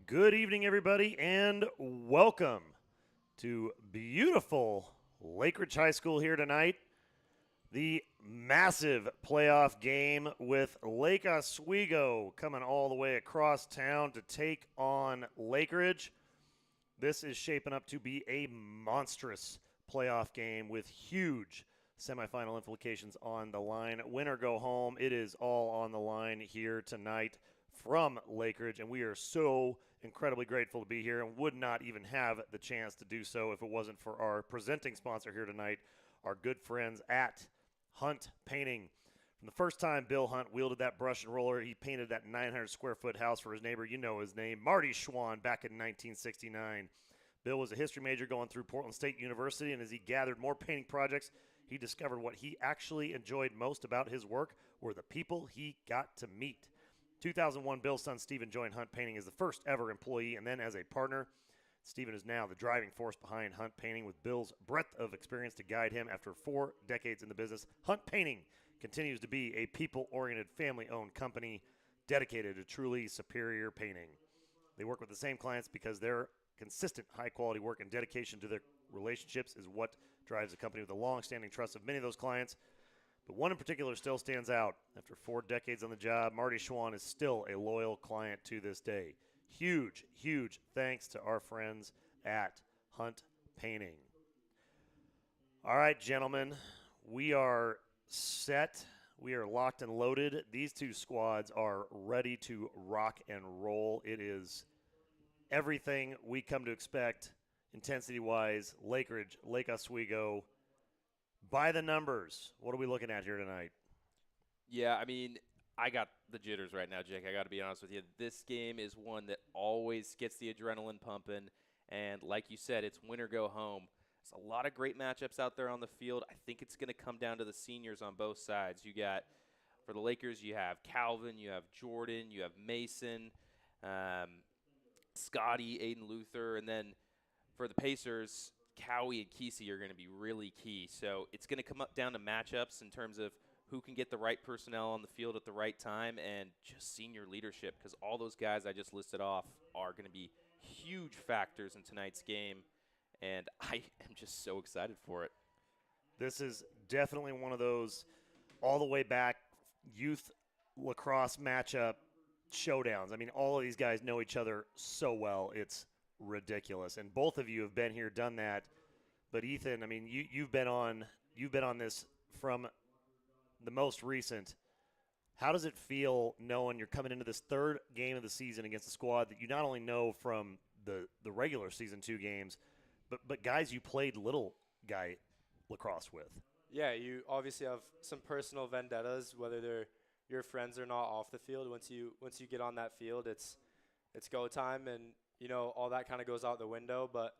Good evening, everybody, and welcome to beautiful LakeRidge High School here tonight. The massive playoff game with Lake Oswego coming all the way across town to take on LakeRidge. This is shaping up to be a monstrous playoff game with huge semifinal implications on the line. Win or go home, it is all on the line here tonight from LakeRidge, and we are so incredibly grateful to be here and would not even have the chance to do so if it wasn't for our presenting sponsor here tonight, our good friends at Hunt Painting. From the first time Bill Hunt wielded that brush and roller, he painted that 900 square foot house for his neighbor. You know his name, Marty Schwann, back in 1969. Bill was a history major going through Portland State University, and as he gathered more painting projects, he discovered what he actually enjoyed most about his work were the people he got to meet. 2001, Bill's son Stephen joined Hunt Painting as the first ever employee and then as a partner. Stephen is now the driving force behind Hunt Painting with Bill's breadth of experience to guide him after 4 decades in the business. Hunt Painting continues to be a people-oriented, family-owned company dedicated to truly superior painting. They work with the same clients because their consistent high-quality work and dedication to their relationships is what drives the company with the long-standing trust of many of those clients. But one in particular still stands out. After 4 decades on the job, Marty Schwann is still a loyal client to this day. Huge, huge thanks to our friends at Hunt Painting. All right, gentlemen, we are set. We are locked and loaded. These two squads are ready to rock and roll. It is everything we come to expect intensity-wise. LakeRidge, Lake Oswego. By the numbers, what are we looking at here tonight? Yeah, I mean, I got the jitters right now, Jake. I got to be honest with you. This game is one that always gets the adrenaline pumping. And like you said, it's win or go home. There's a lot of great matchups out there on the field. I think it's going to come down to the seniors on both sides. You got, for the Lakers, you have Calvin, you have Jordan, you have Mason, um, Scotty, Aiden Luther, and then for the Pacers, Cowie and Kesey are going to be really key. So it's going to come up down to matchups in terms of who can get the right personnel on the field at the right time and just senior leadership, because all those guys I just listed off are going to be huge factors in tonight's game, and I am just so excited for it. This is definitely one of those all the way back youth lacrosse matchup showdowns. I mean, all of these guys know each other so well. It's ridiculous. And both of you have been here, done that. But Ethan, I mean, you've been on this from the most recent. How does it feel knowing you're coming into this third game of the season against a squad that you not only know from the regular season 2 games, but guys you played little guy lacrosse with? Yeah, you obviously have some personal vendettas, whether they're your friends or not off the field. Once you get on that field, it's go time, and all that kind of goes out the window. But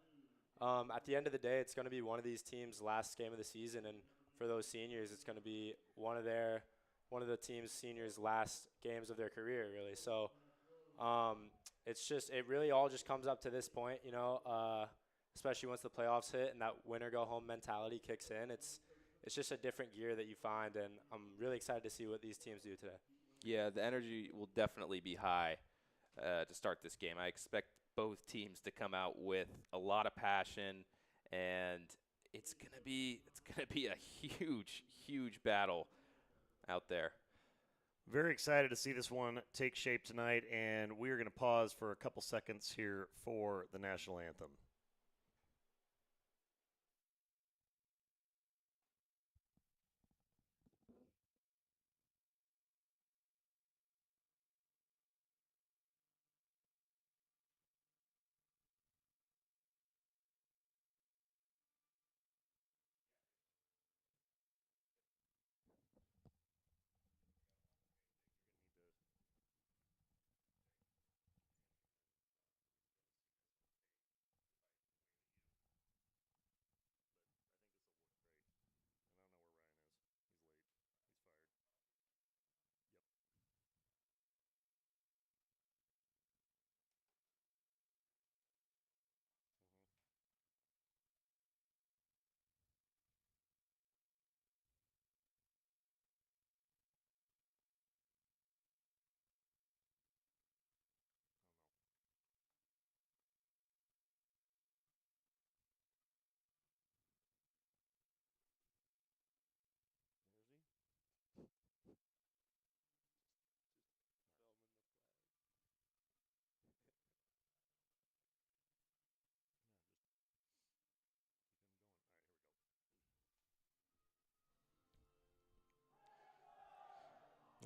at the end of the day, it's going to be one of these teams' last game of the season, and for those seniors, it's going to be one of the team's seniors' last games of their career, really. So it really all just comes up to this point, especially once the playoffs hit and that win or go home mentality kicks in. It's just a different gear that you find, and I'm really excited to see what these teams do today. Yeah, the energy will definitely be high to start this game. I expect both teams to come out with a lot of passion, and it's gonna be a huge battle out there. Very excited to see this one take shape tonight, and we are going to pause for a couple seconds here for the national anthem.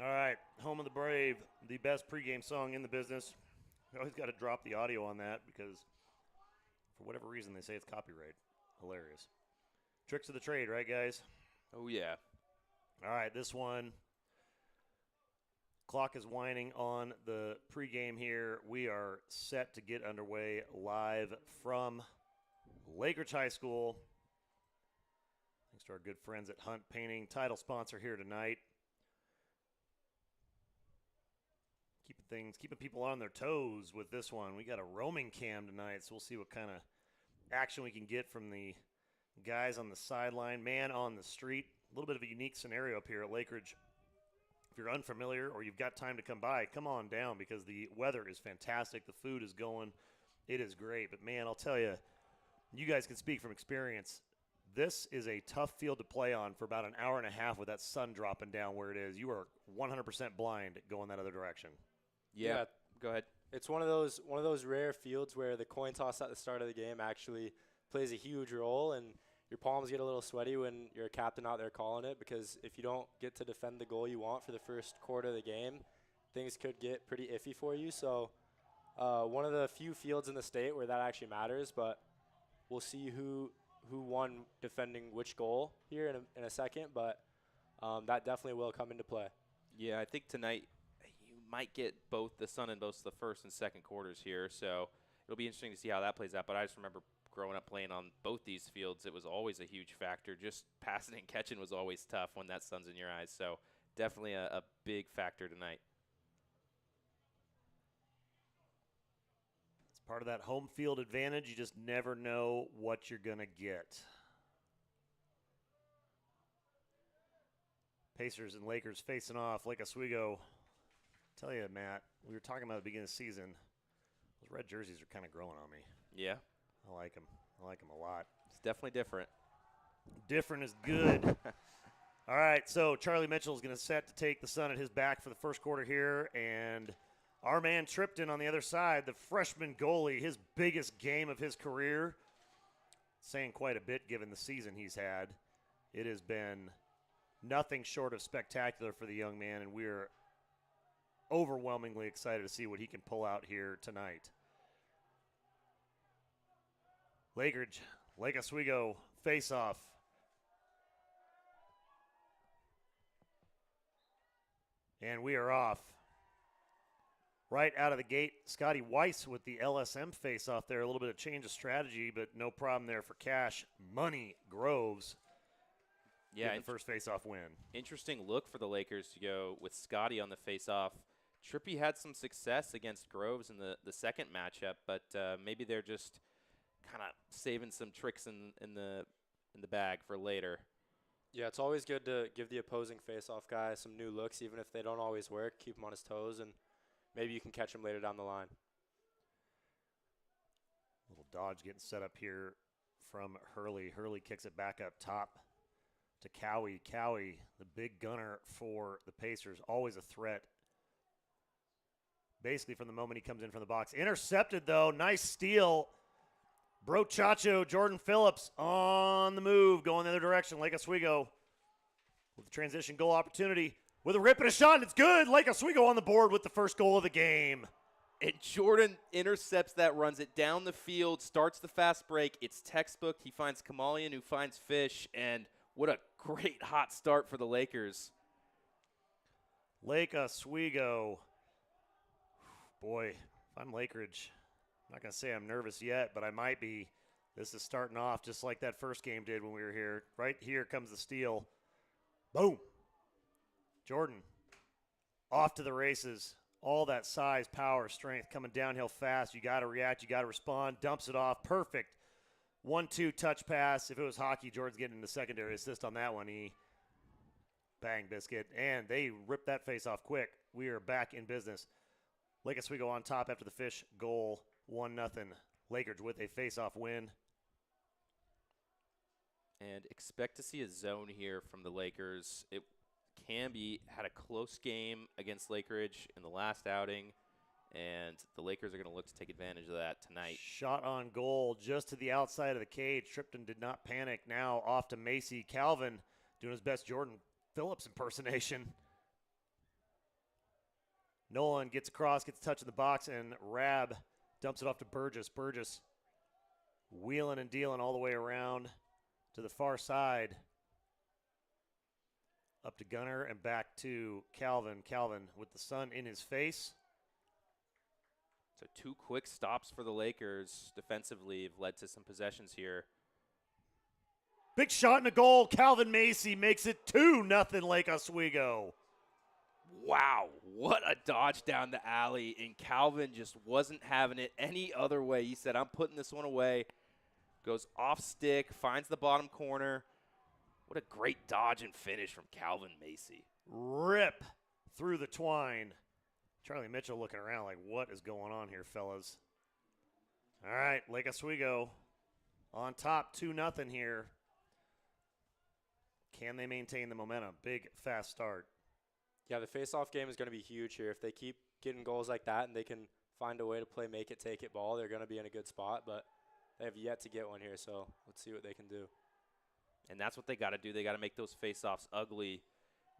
All right, Home of the Brave, the best pregame song in the business. We always got to drop the audio on that because for whatever reason they say it's copyright. Hilarious. Tricks of the trade, right, guys? Oh, yeah. All right, this one. Clock is winding on the pregame here. We are set to get underway live from LAKERIDGE High School. Thanks to our good friends at Hunt Painting, title sponsor here tonight. Keeping people on their toes with this one. We got a roaming cam tonight, so we'll see what kind of action we can get from the guys on the sideline, man on the street. A little bit of a unique scenario up here at LAKERIDGE. If you're unfamiliar or you've got time to come by, come on down because the weather is fantastic. The food is going. It is great. But, man, I'll tell you, you guys can speak from experience. This is a tough field to play on for about an hour and a half with that sun dropping down where it is. You are 100% blind going that other direction. Yeah. Go ahead. It's one of those rare fields where the coin toss at the start of the game actually plays a huge role, and your palms get a little sweaty when you're a captain out there calling it, because if you don't get to defend the goal you want for the first quarter of the game, things could get pretty iffy for you. So one of the few fields in the state where that actually matters, but we'll see who won defending which goal here in a second, but that definitely will come into play. Yeah, I think tonight you might get both the sun in both the first and second quarters here, so it'll be interesting to see how that plays out. But I just remember growing up playing on both these fields, it was always a huge factor. Just passing and catching was always tough when that sun's in your eyes, so definitely a big factor tonight. It's part of that home field advantage. You just never know what you're going to get. Pacers and Lakers facing off. Lake Oswego. Tell you, Matt, we were talking about at the beginning of the season. Those red jerseys are kind of growing on me. Yeah. I like them. I like them a lot. It's definitely different. Different is good. All right, so Charlie Mitchell is going to set to take the sun at his back for the first quarter here, and our man Tripton on the other side, the freshman goalie, his biggest game of his career, saying quite a bit given the season he's had. It has been nothing short of spectacular for the young man, and we're overwhelmingly excited to see what he can pull out here tonight. LAKERIDGE, Lake Oswego face-off. And we are off. Right out of the gate, Scotty Weiss with the LSM face-off there. A little bit of change of strategy, but no problem there for Cash Money Groves. Yeah, the first face-off win. Interesting look for the Lakers to go with Scotty on the face-off. Trippy had some success against Groves in the second matchup, but maybe they're just kind of saving some tricks in the bag for later. Yeah, it's always good to give the opposing face-off guy some new looks, even if they don't always work. Keep him on his toes, and maybe you can catch him later down the line. Little dodge getting set up here from Hurley. Hurley kicks it back up top to Cowie. Cowie, the big gunner for the Pacers, always a threat. Basically from the moment he comes in from the box. Intercepted, though. Nice steal. Brochacho, Jordan Phillips on the move, going the other direction. Lake Oswego with the transition goal opportunity. With a rip and a shot, and it's good. Lake Oswego on the board with the first goal of the game. And Jordan intercepts that, runs it down the field, starts the fast break. It's textbook. He finds Kamalian, who finds Fish, and what a great hot start for the Lakers. Lake Oswego. Boy, if I'm LAKERIDGE, I'm not going to say I'm nervous yet, but I might be. This is starting off just like that first game did when we were here. Right here comes the steal. Boom. Jordan off to the races. All that size, power, strength coming downhill fast. You got to react. You got to respond. Dumps it off. Perfect. 1-2 touch pass. If it was hockey, Jordan's getting the secondary assist on that one. Bang, biscuit. And they ripped that face off quick. We are back in business. Lake Oswego on top after the Fish goal. 1-0. LAKERIDGE with a face-off win. And expect to see a zone here from the Lakers. It had a close game against LAKERIDGE in the last outing, and the Lakers are going to look to take advantage of that tonight. Shot on goal just to the outside of the cage. Tripton did not panic. Now off to Macy. Calvin doing his best Jordan Phillips impersonation. Nolan gets across, gets a touch in the box, and Rab dumps it off to Burgess. Burgess wheeling and dealing all the way around to the far side. Up to Gunner and back to Calvin. Calvin with the sun in his face. So 2 quick stops for the Lakers defensively have led to some possessions here. Big shot in the goal. Calvin Macy makes it 2-0 Lake Oswego. Wow, what a dodge down the alley, and Calvin just wasn't having it any other way. He said, I'm putting this one away. Goes off stick, finds the bottom corner. What a great dodge and finish from Calvin Macy. Rip through the twine. Charlie Mitchell looking around like, what is going on here, fellas? All right, Lake Oswego on top, 2-0 here. Can they maintain the momentum? Big, fast start. Yeah, the face-off game is going to be huge here. If they keep getting goals like that and they can find a way to play make it, take it ball, they're going to be in a good spot. But they have yet to get one here, so let's see what they can do. And that's what they got to do. They got to make those face-offs ugly.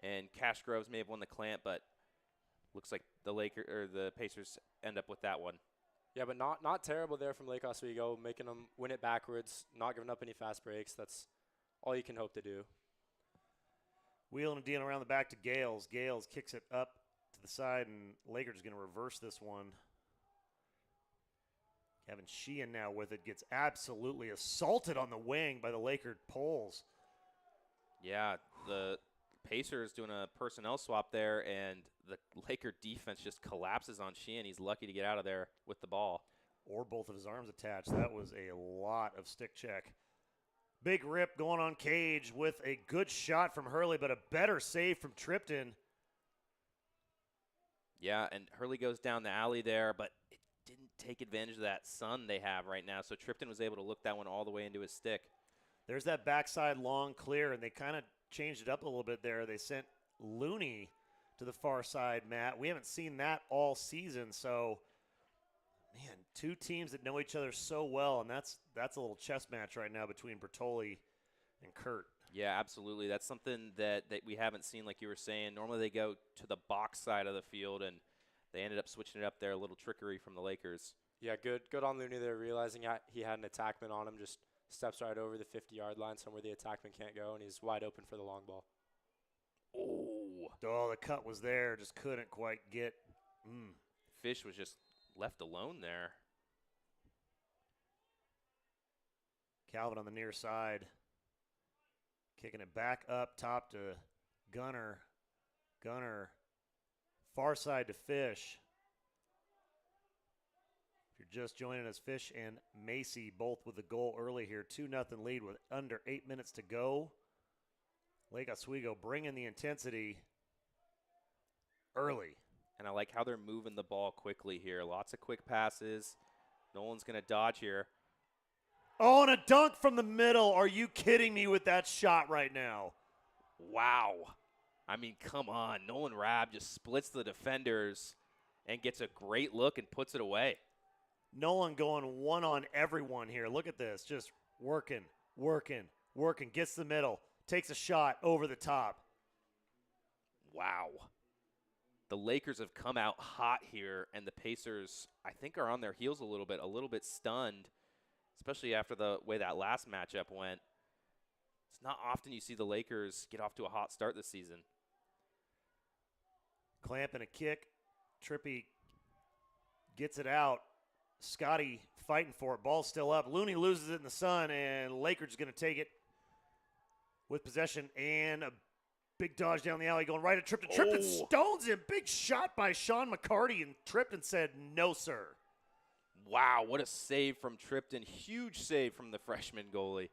And Cash Groves may have won the clamp, but looks like the Pacers end up with that one. Yeah, but not terrible there from Lake Oswego, making them win it backwards, not giving up any fast breaks. That's all you can hope to do. Wheeling and dealing around the back to Gales. Gales kicks it up to the side, and Lakers going to reverse this one. Kevin Sheehan now with it, gets absolutely assaulted on the wing by the Laker poles. Yeah, the Pacers doing a personnel swap there, and the Laker defense just collapses on Sheehan. He's lucky to get out of there with the ball. Or both of his arms attached. That was a lot of stick check. Big rip going on Cage with a good shot from Hurley, but a better save from Tripton. Yeah, and Hurley goes down the alley there, but it didn't take advantage of that sun they have right now. So Tripton was able to look that one all the way into his stick. There's that backside long clear, and they kind of changed it up a little bit there. They sent Looney to the far side, Matt. We haven't seen that all season, so man, 2 teams that know each other so well, and that's a little chess match right now between Bertoli and Kurt. Yeah, absolutely. That's something that we haven't seen, like you were saying. Normally they go to the box side of the field, and they ended up switching it up there. A little trickery from the Lakers. Yeah, good on Looney there, realizing he had an attackman on him, just steps right over the 50-yard line, somewhere the attackman can't go, and he's wide open for the long ball. Oh, the cut was there, just couldn't quite get. Fish was just left alone there. Calvin on the near side. Kicking it back up top to Gunner. Gunner, far side to Fish. If you're just joining us, Fish and Macy both with the goal early here. 2-0 lead with under 8 minutes to go. Lake Oswego bringing the intensity early. And I like how they're moving the ball quickly here. Lots of quick passes. Nolan's going to dodge here. Oh, and a dunk from the middle. Are you kidding me with that shot right now? Wow. I mean, come on. Nolan Rabb just splits the defenders and gets a great look and puts it away. Nolan going one on everyone here. Look at this. Just working. Gets the middle. Takes a shot over the top. Wow. The Lakers have come out hot here, and the Pacers, I think, are on their heels a little bit stunned, especially after the way that last matchup went. It's not often you see the Lakers get off to a hot start this season. Clamp and a kick. Trippy gets it out. Scotty fighting for it. Ball's still up. Looney loses it in the sun, and Lakers going to take it with possession, and a big dodge down the alley going right at Tripton. Tripton stones him. Big shot by Sean McCarty, and Tripton said, no, sir. Wow, what a save from Tripton. Huge save from the freshman goalie.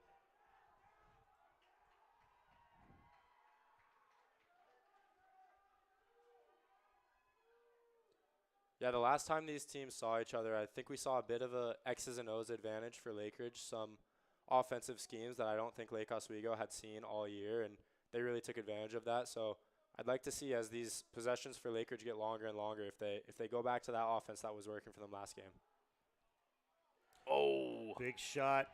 Yeah, the last time these teams saw each other, I think we saw a bit of a X's and O's advantage for Lakeridge. Some offensive schemes that I don't think Lake Oswego had seen all year, and they really took advantage of that. So I'd like to see, as these possessions for Lakeridge get longer and longer, if they go back to that offense that was working for them last game. Oh, big shot.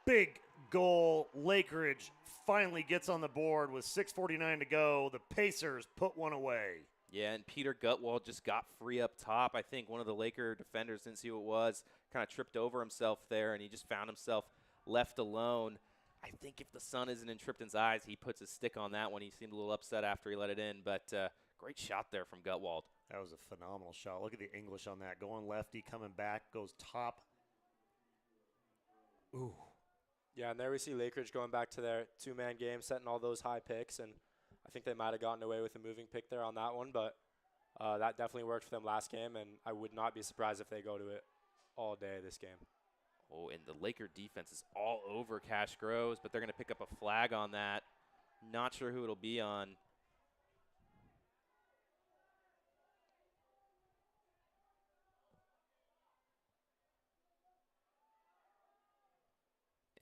Big goal. Lakeridge finally gets on the board with 6:49 to go. The Pacers put one away. Yeah, and Peter Gutwald just got free up top. I think one of the Laker defenders didn't see who it was, kind of tripped over himself there, and he just found himself left alone. I think if the sun isn't in Tripton's eyes, he puts his stick on that one. He seemed a little upset after he let it in, but great shot there from Gutwald. That was a phenomenal shot. Look at the English on that. Going lefty, coming back, goes top. Ooh. Yeah, and there we see Lakeridge going back to their two-man game, setting all those high picks, and I think they might have gotten away with a moving pick there on that one, but that definitely worked for them last game, and I would not be surprised if they go to it all day this game. Oh, and the Laker defense is all over Cash Groves, but they're going to pick up a flag on that. Not sure who it'll be on.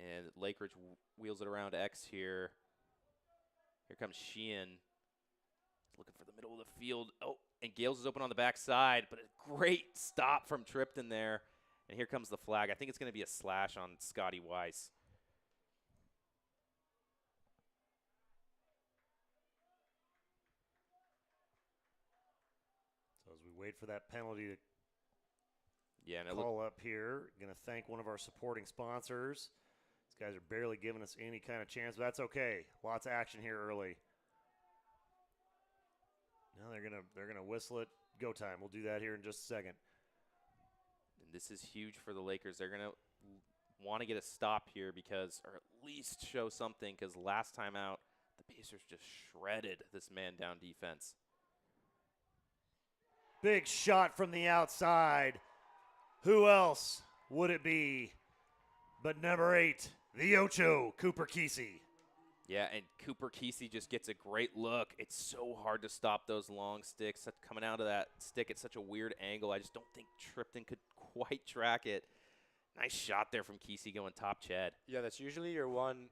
And Lakeridge wheels it around X here. Here comes Sheehan. Looking for the middle of the field. Oh, and Gales is open on the backside, but a great stop from Tripton there. And here comes the flag. I think it's going to be a slash on Scotty Weiss. So as we wait for that penalty to and call up here, going to thank one of our supporting sponsors. These guys are barely giving us any kind of chance, but that's okay. Lots of action here early. Now they're gonna whistle it. Go time. We'll do that here in just a second. And this is huge for the Lakers. They're going to want to get a stop here because, or at least show something, because last time out, the Pacers just shredded this man-down defense. Big shot from the outside. Who else would it be but number 8, the Ocho, Cooper Kesey. Yeah, and Cooper Kesey just gets a great look. It's so hard to stop those long sticks coming out of that stick at such a weird angle. I just don't think Tripton could quite track it. Nice shot there from Kesey going top Chad. Yeah, that's usually your one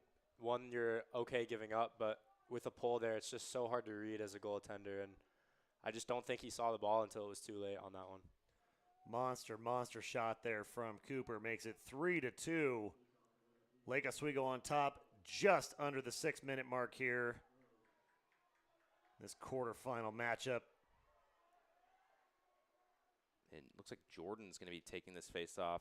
you're okay giving up, but with a pull there, it's just so hard to read as a goaltender, and I just don't think he saw the ball until it was too late on that one. Monster shot there from Cooper. Makes it 3-2. Lake Oswego on top, just under the 6-minute mark here. This quarterfinal matchup. And it looks like Jordan's going to be taking this face-off.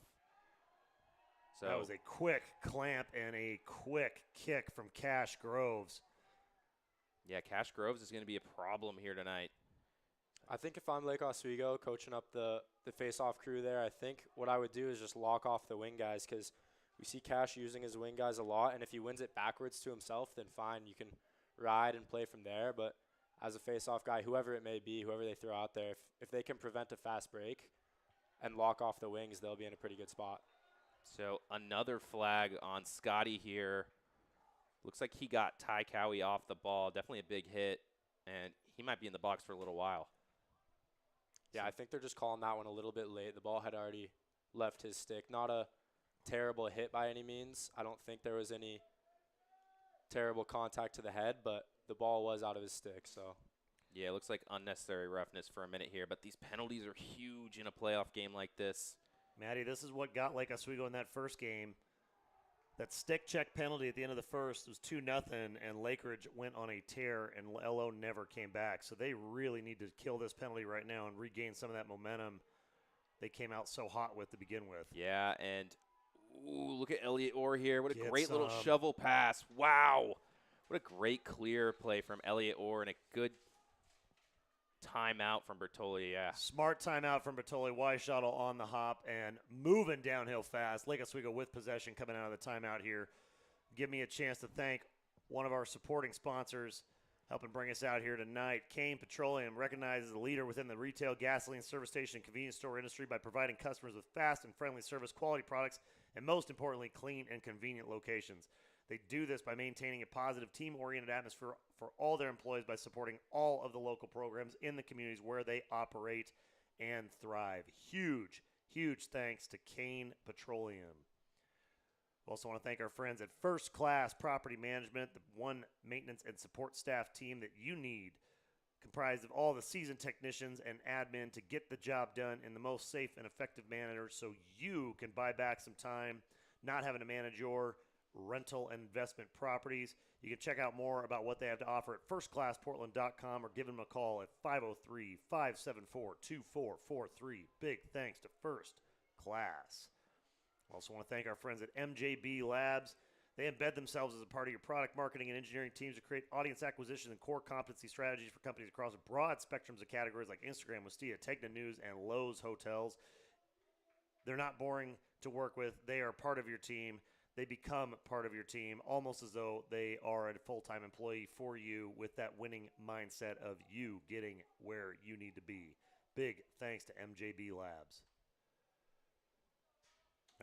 So that was a quick clamp and a quick kick from Cash Groves. Yeah, Cash Groves is going to be a problem here tonight. I think if I'm Lake Oswego coaching up the face-off crew there, I think what I would do is just lock off the wing guys, because we see Cash using his wing guys a lot, and if he wins it backwards to himself, then fine, you can ride and play from there. But as a face-off guy, whoever it may be, whoever they throw out there, if they can prevent a fast break and lock off the wings, they'll be in a pretty good spot. So another flag on Scotty here. Looks like he got Ty Cowie off the ball. Definitely a big hit, and he might be in the box for a little while. Yeah, I think they're just calling that one a little bit late. The ball had already left his stick. Not a terrible hit by any means. I don't think there was any terrible contact to the head, but the ball was out of his stick. So yeah, it looks like unnecessary roughness for a minute here, but these penalties are huge in a playoff game like this. Matty, this is what got Lake Oswego in that first game. That stick check penalty at the end of the first was 2-0, and Lakeridge went on a tear, and LO never came back. So they really need to kill this penalty right now and regain some of that momentum they came out so hot with to begin with. Yeah, and ooh, look at Elliott Orr here. What a Get great little some. shovel pass. Wow. What a great clear play from Elliott Orr and a good timeout from Bertoli, yeah. Smart timeout from Bertoli. Weishottle on the hop and moving downhill fast. Lake Oswego with possession coming out of the timeout here. Give me a chance to thank one of our supporting sponsors helping bring us out here tonight. Kane Petroleum recognizes the leader within the retail gasoline service station and convenience store industry by providing customers with fast and friendly service, quality products, and most importantly, clean and convenient locations. They do this by maintaining a positive, team-oriented atmosphere for all their employees by supporting all of the local programs in the communities where they operate and thrive. Huge thanks to Kane Petroleum. We also want to thank our friends at First Class Property Management, the one maintenance and support staff team that you need, comprised of all the seasoned technicians and admin to get the job done in the most safe and effective manner so you can buy back some time, not having to manage your rental and investment properties. You can check out more about what they have to offer at firstclassportland.com or give them a call at 503-574-2443. Big thanks to First Class. Also want to thank our friends at MJB Labs. They embed themselves as a part of your product marketing and engineering teams to create audience acquisition and core competency strategies for companies across a broad spectrums of categories like Instagram, Wistia, Tegna News, and Lowe's Hotels. They're not boring to work with. They are part of your team. They become part of your team almost as though they are a full-time employee for you with that winning mindset of you getting where you need to be. Big thanks to MJB Labs.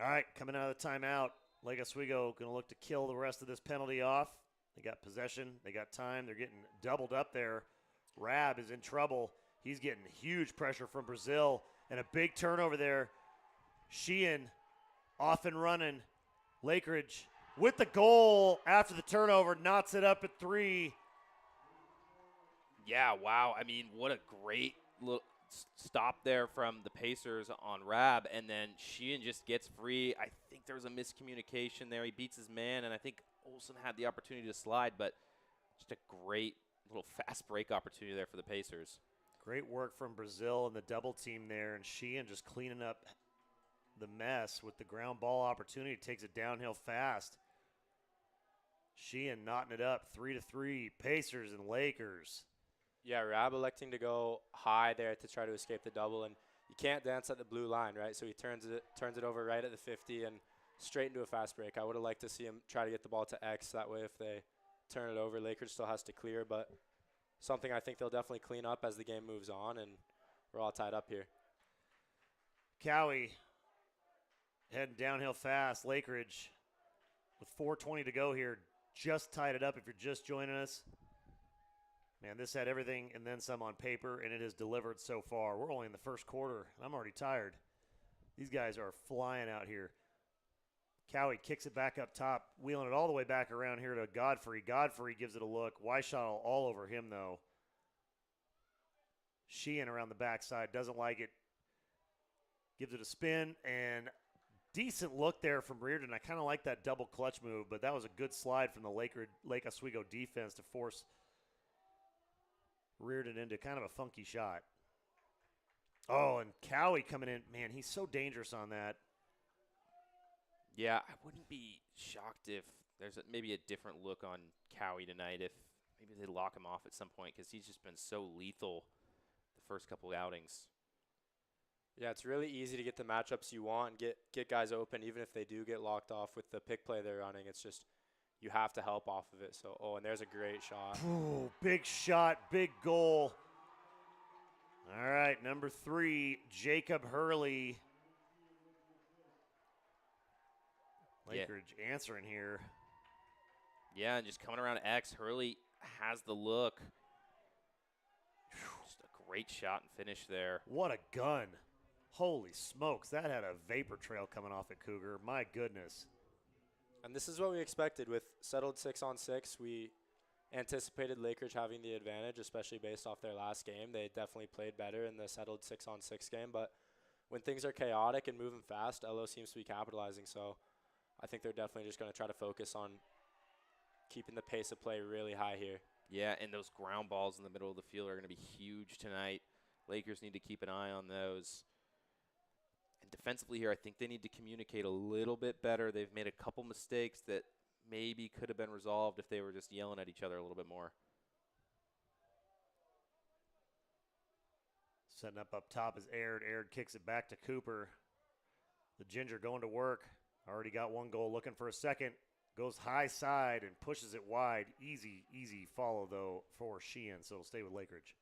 All right, coming out of the timeout, Lake Oswego going to look to kill the rest of this penalty off. They got possession. They got time. They're getting doubled up there. Rab is in trouble. He's getting huge pressure from Brazil and a big turnover there. Sheehan off and running. Lakeridge with the goal after the turnover, knots it up at 3. Yeah, wow. I mean, what a great little stop there from the Pacers on Rab, and then Sheehan just gets free. I think there was a miscommunication there. He beats his man, and I think Olsen had the opportunity to slide, but just a great little fast break opportunity there for the Pacers. Great work from Brazil and the double team there, and Sheehan just cleaning up the mess with the ground ball opportunity. Takes it downhill fast. Sheehan knotting it up 3-3. Pacers and Lakers. Yeah, Rab electing to go high there to try to escape the double, and you can't dance at the blue line, right? So he turns it over right at the 50 and straight into a fast break. I would have liked to see him try to get the ball to X. That way if they turn it over, Lakers still has to clear, but something I think they'll definitely clean up as the game moves on, and we're all tied up here. Cowie heading downhill fast. Lakeridge with 4:20 to go here. Just tied it up if you're just joining us. Man, this had everything and then some on paper, and it has delivered so far. We're only in the first quarter, and I'm already tired. These guys are flying out here. Cowie kicks it back up top, wheeling it all the way back around here to Godfrey. Godfrey gives it a look. Weishottle all over him, though. Sheehan around the backside, doesn't like it. Gives it a spin, and decent look there from Reardon. I kind of like that double clutch move, but that was a good slide from the Lake Oswego defense to force Reardon into kind of a funky shot. Oh, and Cowie coming in. Man, he's so dangerous on that. Yeah, I wouldn't be shocked if there's maybe a different look on Cowie tonight, if maybe they lock him off at some point, because he's just been so lethal the first couple of outings. Yeah, it's really easy to get the matchups you want and get guys open, even if they do get locked off with the pick play they're running. It's just you have to help off of it. So, and there's a great shot. Ooh, big shot, big goal. All right, number 3, Jacob Hurley. Lakeridge answering here. Yeah, and just coming around X, Hurley has the look. Just a great shot and finish there. What a gun. Holy smokes, that had a vapor trail coming off at Cougar. My goodness. And this is what we expected with settled 6-on-6. We anticipated Lakeridge having the advantage, especially based off their last game. They definitely played better in the settled 6-on-6 game, but when things are chaotic and moving fast, LO seems to be capitalizing. So I think they're definitely just going to try to focus on keeping the pace of play really high here. Yeah, and those ground balls in the middle of the field are going to be huge tonight. Lakers need to keep an eye on those. And defensively here, I think they need to communicate a little bit better. They've made a couple mistakes that maybe could have been resolved if they were just yelling at each other a little bit more. Setting up top is Aird. Aird kicks it back to Cooper. The Ginger going to work. Already got one goal, looking for a second. Goes high side and pushes it wide. Easy, easy follow, though, for Sheehan, so it'll stay with Lakeridge.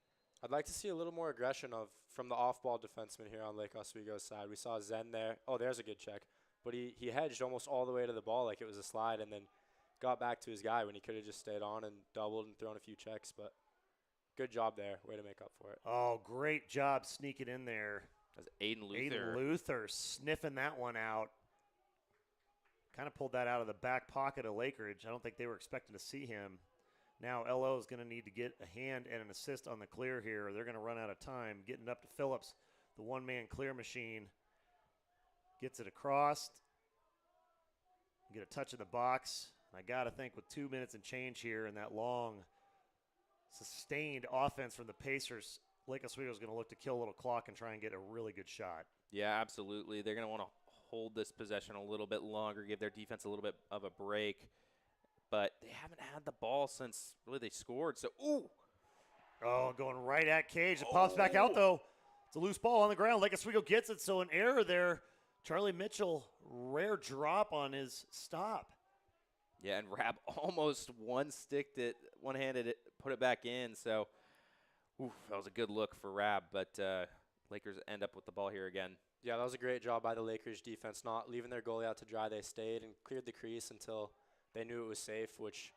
I'd like to see a little more aggression from the off-ball defenseman here on Lake Oswego's side. We saw Zen there. Oh, there's a good check. But he hedged almost all the way to the ball like it was a slide and then got back to his guy when he could have just stayed on and doubled and thrown a few checks. But good job there. Way to make up for it. Oh, great job sneaking in there. That's Aiden Luther. Aiden Luther sniffing that one out. Kind of pulled that out of the back pocket of Lakeridge. I don't think they were expecting to see him. Now LO is going to need to get a hand and an assist on the clear here. They're going to run out of time. Getting up to Phillips, the one-man clear machine. Gets it across. Get a touch in the box. I got to think with 2 minutes and change here and that long, sustained offense from the Pacers, Lake Oswego is going to look to kill a little clock and try and get a really good shot. Yeah, absolutely. They're going to want to hold this possession a little bit longer, give their defense a little bit of a break. But they haven't had the ball since really they scored. So, ooh. Oh, going right at Cage. It pops back out, though. It's a loose ball on the ground. Lake Oswego gets it, so an error there. Charlie Mitchell, rare drop on his stop. Yeah, and Rab almost one-sticked it, one-handed it, put it back in. So, that was a good look for Rab. But Lakers end up with the ball here again. Yeah, that was a great job by the Lakers defense, not leaving their goalie out to dry. They stayed and cleared the crease until they knew it was safe, which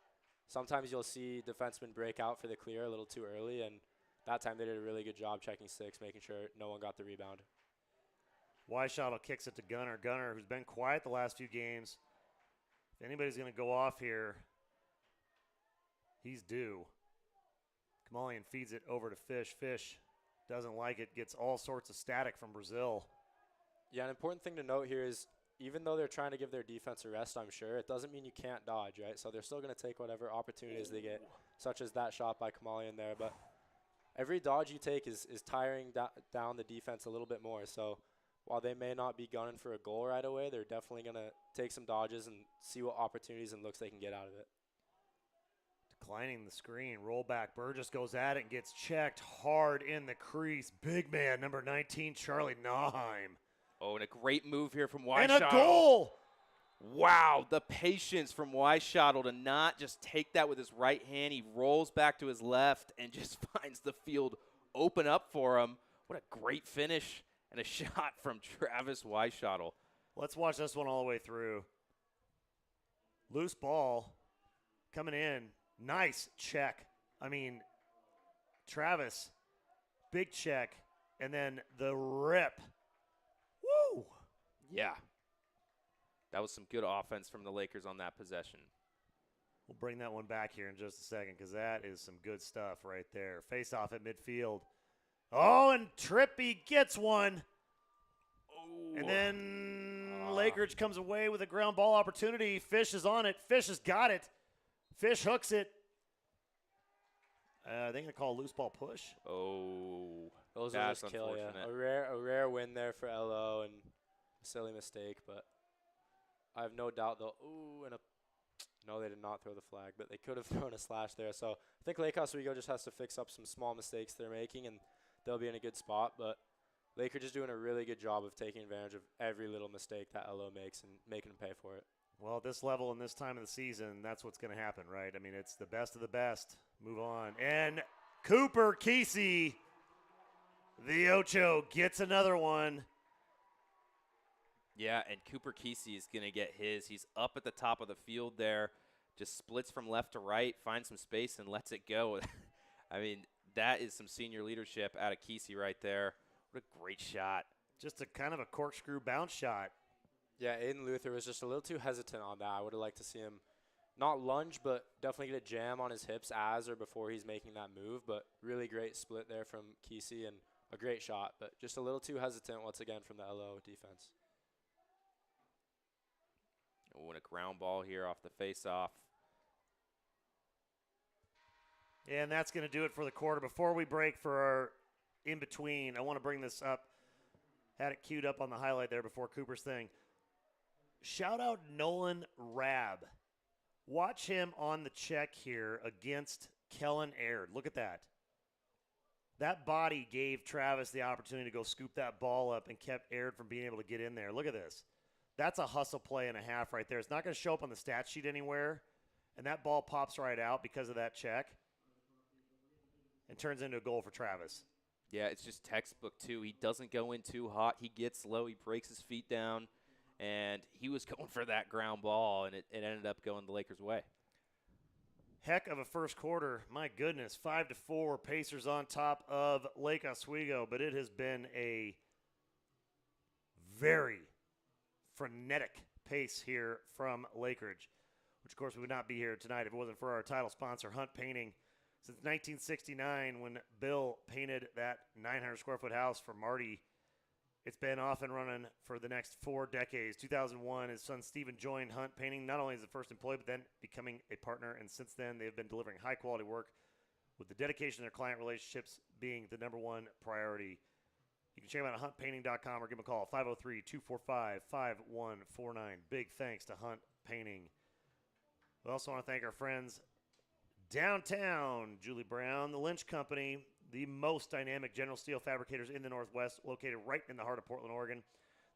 sometimes you'll see defensemen break out for the clear a little too early, and that time they did a really good job checking six, making sure no one got the rebound. Weishottle kicks it to Gunner. Gunner, who's been quiet the last few games. If anybody's going to go off here, he's due. Kamalian feeds it over to Fish. Fish doesn't like it, gets all sorts of static from Brazil. Yeah, an important thing to note here is even though they're trying to give their defense a rest, I'm sure, it doesn't mean you can't dodge, right? So they're still going to take whatever opportunities they get, such as that shot by Kamalian there. But every dodge you take is tiring down the defense a little bit more. So while they may not be gunning for a goal right away, they're definitely going to take some dodges and see what opportunities and looks they can get out of it. Declining the screen, roll back. Burgess goes at it and gets checked hard in the crease. Big man, number 19, Charlie Naheim. Oh, and a great move here from Weishottle. And a goal! Wow, the patience from Weishottle to not just take that with his right hand. He rolls back to his left and just finds the field open up for him. What a great finish and a shot from Travis Weishottle. Let's watch this one all the way through. Loose ball coming in. Nice check. I mean, Travis, big check, and then the rip. Woo! Yeah. That was some good offense from the Lakers on that possession. We'll bring that one back here in just a second because that is some good stuff right there. Face off at midfield. Oh, and Trippy gets one. Oh. And then LAKERIDGE comes away with a ground ball opportunity. Fish is on it. Fish has got it. Fish hooks it. They're going to call a loose ball push. Oh. Those are That's just kill, yeah. unfortunate. A rare win there for LO and a silly mistake, but I have no doubt they'll. No, they did not throw the flag, but they could have thrown a slash there. So I think Lake Oswego just has to fix up some small mistakes they're making, and they'll be in a good spot. But Lakers just doing a really good job of taking advantage of every little mistake that LO makes and making them pay for it. Well, at this level and this time of the season, that's what's going to happen, right? I mean, it's the best of the best. Move on. And Cooper Kesey, the Ocho, gets another one. Yeah, and Cooper Kesey is going to get his. He's up at the top of the field there, just splits from left to right, finds some space, and lets it go. I mean, that is some senior leadership out of Kesey right there. What a great shot. Just a kind of a corkscrew bounce shot. Yeah, Aiden Luther was just a little too hesitant on that. I would have liked to see him not lunge, but definitely get a jam on his hips as or before he's making that move. But really great split there from Kesey and a great shot, but just a little too hesitant once again from the LO defense. Oh, and a ground ball here off the face-off. And that's going to do it for the quarter. Before we break for our in-between, I want to bring this up. Had it queued up on the highlight there before Cooper's thing. Shout out Nolan Rabb. Watch him on the check here against Kellen Aird. Look at that. That body gave Travis the opportunity to go scoop that ball up and kept Aird from being able to get in there. Look at this. That's a hustle play and a half right there. It's not going to show up on the stat sheet anywhere, and that ball pops right out because of that check and turns into a goal for Travis. Yeah, it's just textbook, too. He doesn't go in too hot. He gets low. He breaks his feet down, and he was going for that ground ball, and it ended up going the Lakers' way. Heck of a first quarter. My goodness, 5-4, Pacers on top of Lake Oswego, but it has been a very frenetic pace here from LAKERIDGE, which, of course, we would not be here tonight if it wasn't for our title sponsor, Hunt Painting. Since 1969, when Bill painted that 900-square-foot house for Marty It's been off and running for the next 4 decades. 2001, his son Stephen joined Hunt Painting, not only as the first employee, but then becoming a partner. And since then, they have been delivering high-quality work with the dedication to their client relationships being the number one priority. You can check them out at huntpainting.com or give them a call, 503-245-5149. Big thanks to Hunt Painting. We also want to thank our friends downtown, Julie Brown, the Lynch Company, the most dynamic general steel fabricators in the Northwest, located right in the heart of Portland, Oregon.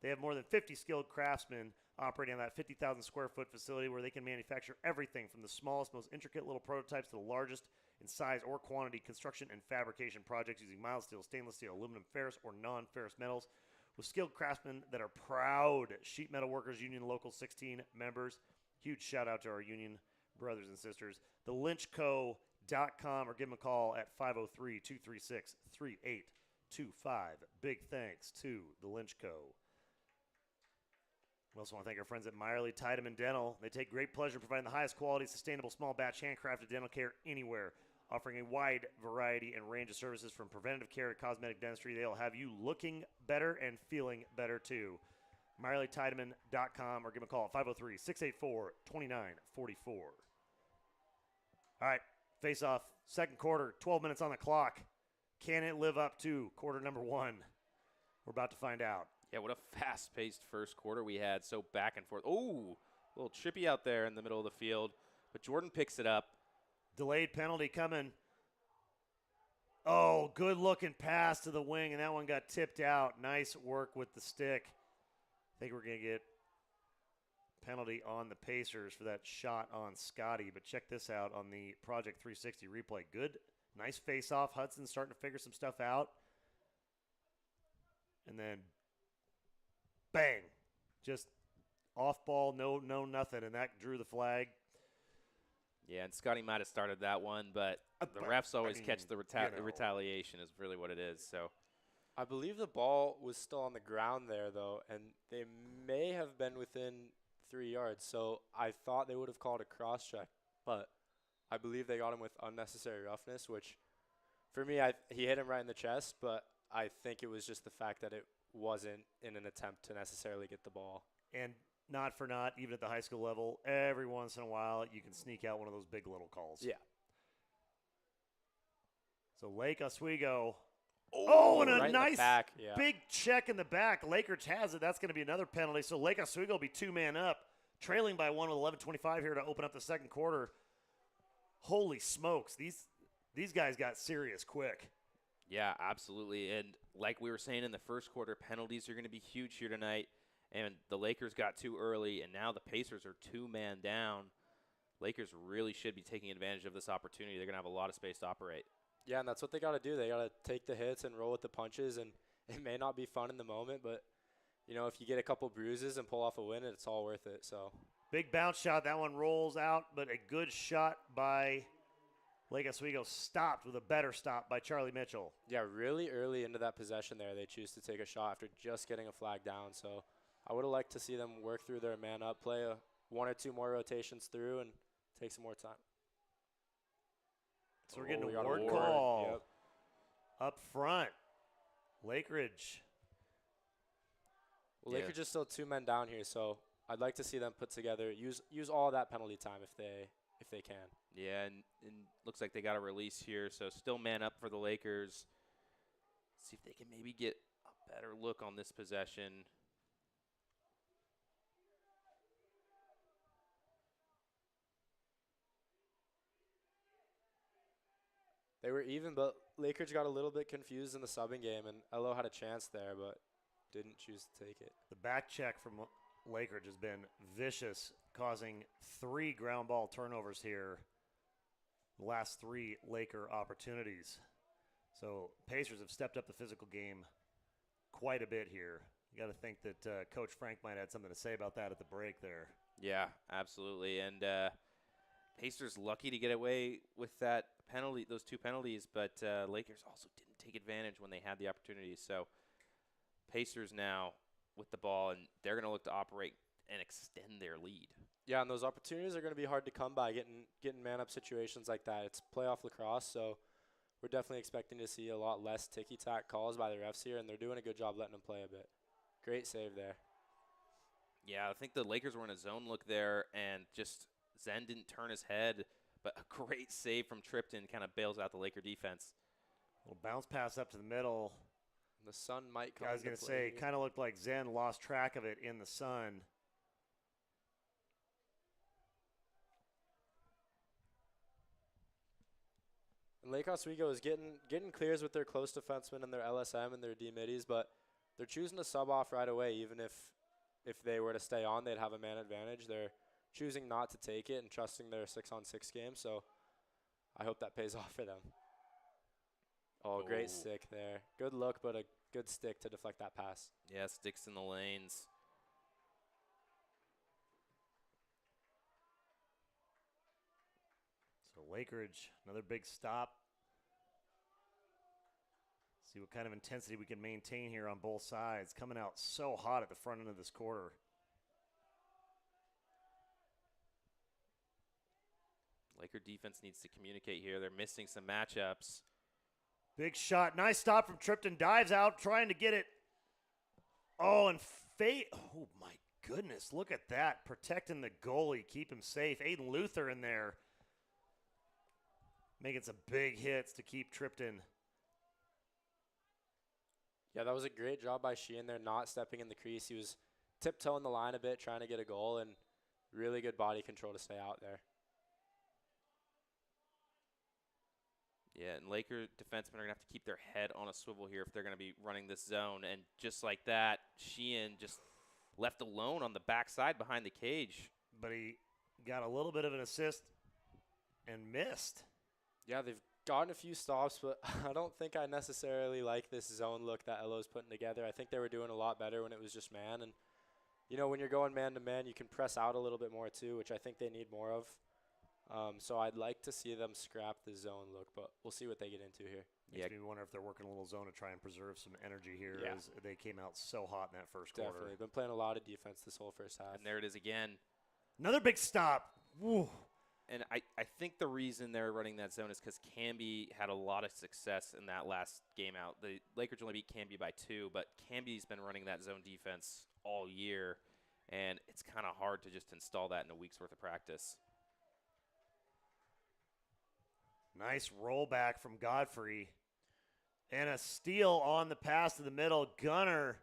They have more than 50 skilled craftsmen operating on that 50,000 square foot facility where they can manufacture everything from the smallest, most intricate little prototypes to the largest in size or quantity construction and fabrication projects using mild steel, stainless steel, aluminum, ferrous, or non-ferrous metals. With skilled craftsmen that are proud Sheet Metal Workers Union Local 16 members. Huge shout out to our union brothers and sisters. TheLynchCo.com or give them a call at 503-236-3825. Big thanks to The Lynch Co. We also want to thank our friends at Meyerly Tiedemann Dental. They take great pleasure in providing the highest quality, sustainable, small batch, handcrafted dental care anywhere, offering a wide variety and range of services from preventative care to cosmetic dentistry. They'll have you looking better and feeling better too. MeyerlyTiedemann.com or give them a call at 503-684-2944. All right, face off, second quarter, 12 minutes on the clock. Can it live up to quarter number one? We're about to find out. Yeah, what a fast-paced first quarter we had. So back and forth. Oh, a little trippy out there in the middle of the field. But Jordan picks it up. Delayed penalty coming. Oh, good-looking pass to the wing, and that one got tipped out. Nice work with the stick. I think we're going to get penalty on the Pacers for that shot on Scotty. But check this out on the Project 360 replay. Good, nice face-off. Hudson's starting to figure some stuff out. And then bang, just off ball, no nothing, and that drew the flag. Yeah, and Scotty might have started that one, but the refs always catch the retaliation is really what it is. So I believe the ball was still on the ground there, though, and they may have been within 3 yards. So I thought they would have called a cross-check, but I believe they got him with unnecessary roughness, which for me, he hit him right in the chest, but I think it was just the fact that it wasn't in an attempt to necessarily get the ball. And not for not, even at the high school level, every once in a while you can sneak out one of those big little calls. Yeah. So Lake Oswego. Oh, and a right nice big check in the back. LAKERIDGE has it. That's going to be another penalty. So Lake Oswego will be 2-man up, trailing by one with 11:25 here to open up the second quarter. Holy smokes. These guys got serious quick. yeah, absolutely. And like we were saying in the first quarter, penalties are going to be huge here tonight. And the Lakers got too early, and now the Pacers are 2-man down. Lakers really should be taking advantage of this opportunity. They're going to have a lot of space to operate. Yeah, and that's what they got to do. They got to take the hits and roll with the punches, and it may not be fun in the moment, but, you know, if you get a couple bruises and pull off a win, it's all worth it. So big bounce shot. That one rolls out, but a good shot by Lake Oswego, stopped with a better stop by Charlie Mitchell. yeah, really early into that possession there, they choose to take a shot after just getting a flag down. So I would have liked to see them work through their man-up, play one or two more rotations through, and take some more time. So we're getting we a got ward call Yep. up front. LAKERIDGE. Well, Yeah. Lakers are still 2 men down here, so I'd like to see them put together, use all that penalty time if they can. Yeah, and looks like they got a release here, so still man up for the Lakers. See if they can maybe get a better look on this possession. They were even, but Lakers got a little bit confused in the subbing game, and Elo had a chance there, but didn't choose to take it. The back check from LAKERIDGE has been vicious, causing 3 ground ball turnovers here. The last 3 Laker opportunities. So Pacers have stepped up the physical game quite a bit here. You got to think that Coach Frank might have something to say about that at the break there. Yeah, absolutely. And Pacers lucky to get away with that penalty, those 2 penalties, but Lakers also didn't take advantage when they had the opportunity. So Pacers now with the ball, and they're going to look to operate and extend their lead. Yeah, and those opportunities are going to be hard to come by, getting man-up situations like that. It's playoff lacrosse, so we're definitely expecting to see a lot less ticky-tack calls by the refs here, and they're doing a good job letting them play a bit. Great save there. Yeah, I think the Lakers were in a zone look there, and just Zen didn't turn his head, but a great save from Tripton kind of bails out the Laker defense. Little bounce pass up to the middle. The sun might come. I was going to say, it kind of looked like Zen lost track of it in the sun. And Lake Oswego is getting clears with their close defensemen and their LSM and their D middies, but they're choosing to sub off right away. Even if they were to stay on, they'd have a man advantage. They're choosing not to take it and trusting their 6-on-6 game. So I hope that pays off for them. Oh, great stick there. Good look, but a good stick to deflect that pass. Yeah, sticks in the lanes. So Lakeridge, another big stop. See what kind of intensity we can maintain here on both sides. Coming out so hot at the front end of this quarter. Laker defense needs to communicate here. They're missing some matchups. Big shot. Nice stop from Tripton. Dives out, trying to get it. Oh, and oh, my goodness. Look at that. Protecting the goalie. Keep him safe. Aiden Luther in there. Making some big hits to keep Tripton. Yeah, that was a great job by Sheehan there, not stepping in the crease. He was tiptoeing the line a bit, trying to get a goal, and really good body control to stay out there. Yeah, and Laker defensemen are going to have to keep their head on a swivel here if they're going to be running this zone. And just like that, Sheehan just left alone on the backside behind the cage. But he got a little bit of an assist and missed. Yeah, they've gotten a few stops, but I don't think I necessarily like this zone look that LO's putting together. I think they were doing a lot better when it was just man. And, you know, when you're going man-to-man, you can press out a little bit more too, which I think they need more of. So I'd like to see them scrap the zone look, but we'll see what they get into here. Makes me wonder if they're working a little zone to try and preserve some energy here as they came out so hot in that first quarter. Definitely. Been playing a lot of defense this whole first half. And there it is again. Another big stop. Woo. And I think the reason they're running that zone is because Canby had a lot of success in that last game out. The Lakers only beat Canby by 2, but Canby's been running that zone defense all year, and it's kind of hard to just install that in a week's worth of practice. Nice rollback from Godfrey. And a steal on the pass to the middle. Gunner